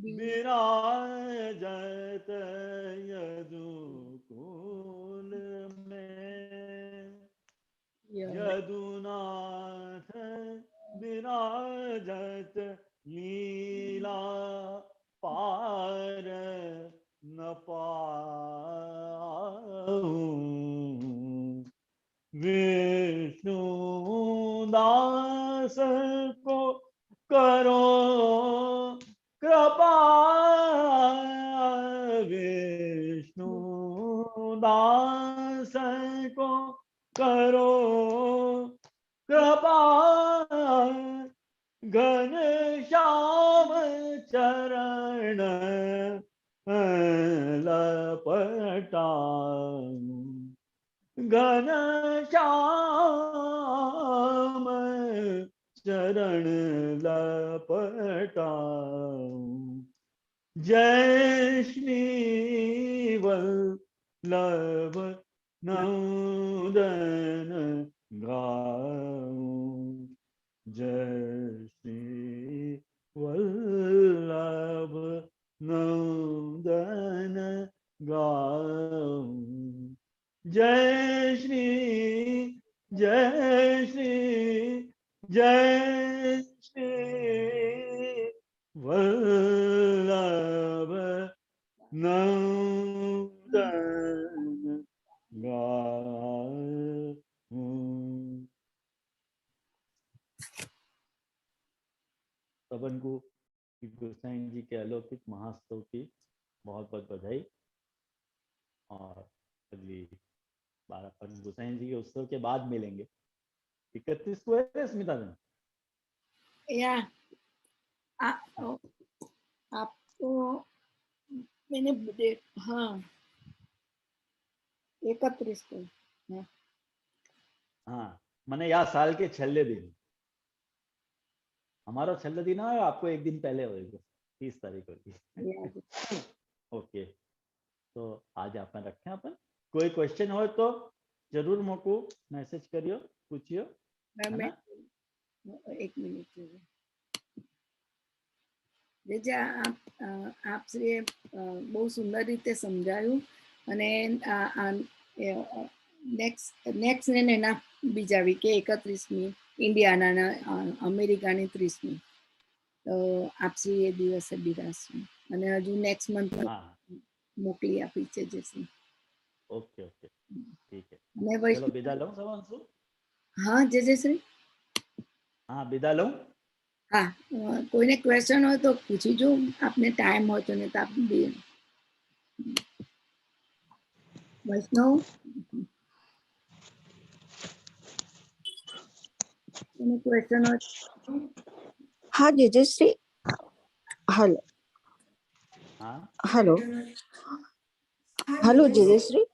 विराजत यदुकुल में य- यदुनाथ विराजत लीला पार न पाऊं विष्णु दास को करो कृपा विष्णु दास को करो कृपा घन श्याम चरण लपटाऊं घन श्याम चरण लपटाऊं जय श्री वल्लभ नंदन गाऊं जय श्री वल्लभ नंदन गाऊं जय श्री जय श्री जय श्री वल्लभ नंदन गाऊं। सबन को गोसाई जी के अलौकिक महास्तव की बहुत बहुत बधाई और अगली बार अपन गोसाई जी के उत्सव के बाद मिलेंगे। 31 को है स्मिता दिन। या आपको मैंने डेट, हाँ 31 को। हाँ हाँ मैंने या साल के छेल्ले दिन हमारा छेल्ले दिन है आपको एक दिन पहले होएगा 30 तारीख होगी। याद है। ओके तो आज अपन रखें अपन कोई क्वेश्चन हो तो जरूर मोको मैसेज करियो पूछियो है मैं ना। एक મિનિટ જે આપશ્રીએ બહુ સુંદર રીતે સમજાયું અને નેક્સ્ટ ને એના બીજા વીકે 31મી ઇન્ડિયાના અમેરિકાની 30મી તો આપશ્રી એ દિવસે બિરાશું અને હજુ નેક્સ્ટ મંથ हाँ મોકલી આપી છે જયશ્રી ओके ओके ठीक है અને चलो વૈષ્ણવ विदा लूं सवांशु। હા જયશ્રી हाँ विदा लूं। હા કોઈને ક્વેશ્ચન હોય તો પૂછી જો આપને ટાઈમ હોય તો ને તો આપ વૈષ્ણવ કોઈને ક્વેશ્ચન હોય હા જેજશ્રી હલો हाँ હલો હલો જેજશ્રી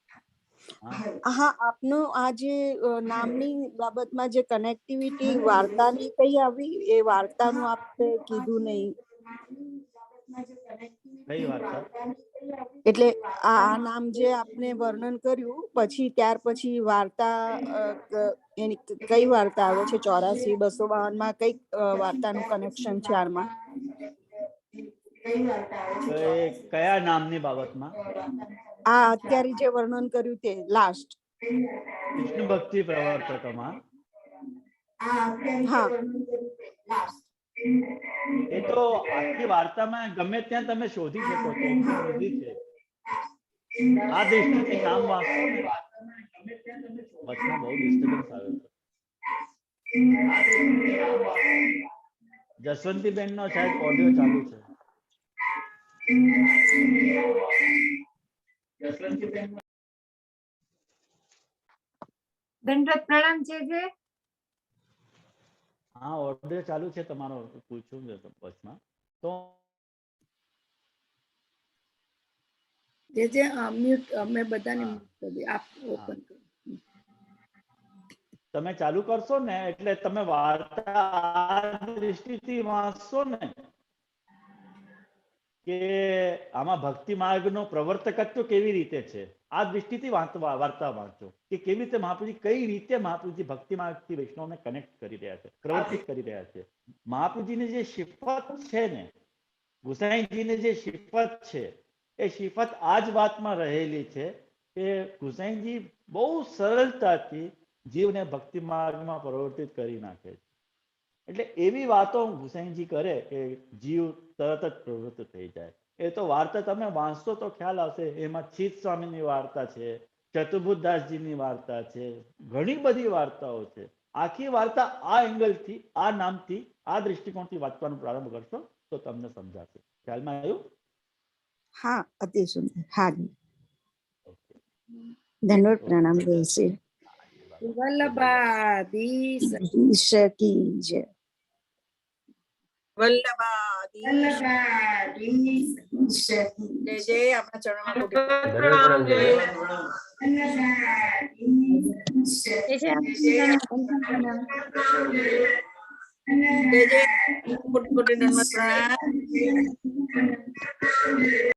हाँ હા આપનું આ જે નામની બાબતમાં જે કનેક્ટિવિટી વાર્તાની કઈ આવી એ વાર્તાનું આપણે કીધું નહીં कई वार्ता એટલે આ નામ જે આપને વર્ણન કર્યું પછી ત્યાર પછી વાર્તા એની કઈ વાર્તા આવે છે 84 252 માં કઈ વાર્તાનું કનેક્શન છે આમાં કયા નામની બાબતમાં આ અત્યારે જે વર્ણન કર્યું તે લાસ્ટ વિષ્ણુ ભક્તિ પ્રવર્તકમાં હા એ તો આખી વાર્તામાં ગમે ત્યાં તમે શોધી શકો છો એકદમ ઈઝી છે આ દૃષ્ટિથી નામ વાંચો ને વચમાં બહુ ડિસ્ટર્બન્સ આવે છે જસવંતીબેન નો શાયદ ઓડિયો ચાલુ છે दंडवत प्रणाम जे हाँ ऑडियो चालू છે તમારો પૂછું વચમાં તો જે મ્યુટ મેં બધાને હા. મ્યુટ કરી આપ ઓપન કરો તમે ચાલુ કરશો ને એટલે તમે વાર્તા આ દૃષ્ટિથી વાંચશો ને કે આમાં ભક્તિ માર્ગનો પ્રવર્તકત્વ કેવી રીતે છે આ દૃષ્ટિથી વાર્તા વાંચો કે કેવી રીતે મહાપ્રભુજી કઈ રીતે મહાપ્રભુજી ભક્તિ માર્ગથી વૈષ્ણવને કનેક્ટ કરી રહ્યા છે, પ્રવર્તિત કરી રહ્યા છે. મહાપ્રભુજીની જે શિફત છે ને, ગુસાઈજીની જે શિફત છે, એ શિફત આ જ વાતમાં રહેલી છે કે ગુસાઈજી બહુ સરળતાથી જીવને ભક્તિ માર્ગમાં પ્રવર્તિત કરી નાખે છે. એટલે એવી વાતો ગુસાઈજી કરે કે જીવ તરત જ પ્રવૃત્ત થઈ જાય. એ તો વાર્તા તમે વાંચશો તો ખ્યાલ આવશે. એમાં ચિત સ્વામીની વાર્તા છે, ચતુર્ભુજદાસજીની વાર્તા છે, ઘણી બધી વાર્તાઓ છે. આખી વાર્તા આ એંગલથી, આ નામથી, આ દૃષ્ટિકોણથી વાંચવાનો પ્રારંભ કરશો તો તમને સમજાશે. ખ્યાલમાં આવ્યું? હા, અતિ સુંદર. હા જી, ધન્યવાદ. પ્રણામ દેવશ્રી. વલ્લભાધીશ ઈશ કી જય. વલ્લભાધીશ જય જય. આપણા ચરણોમાં કોટી જય જય. કોટી કોટી દંડવત પ્રણામ.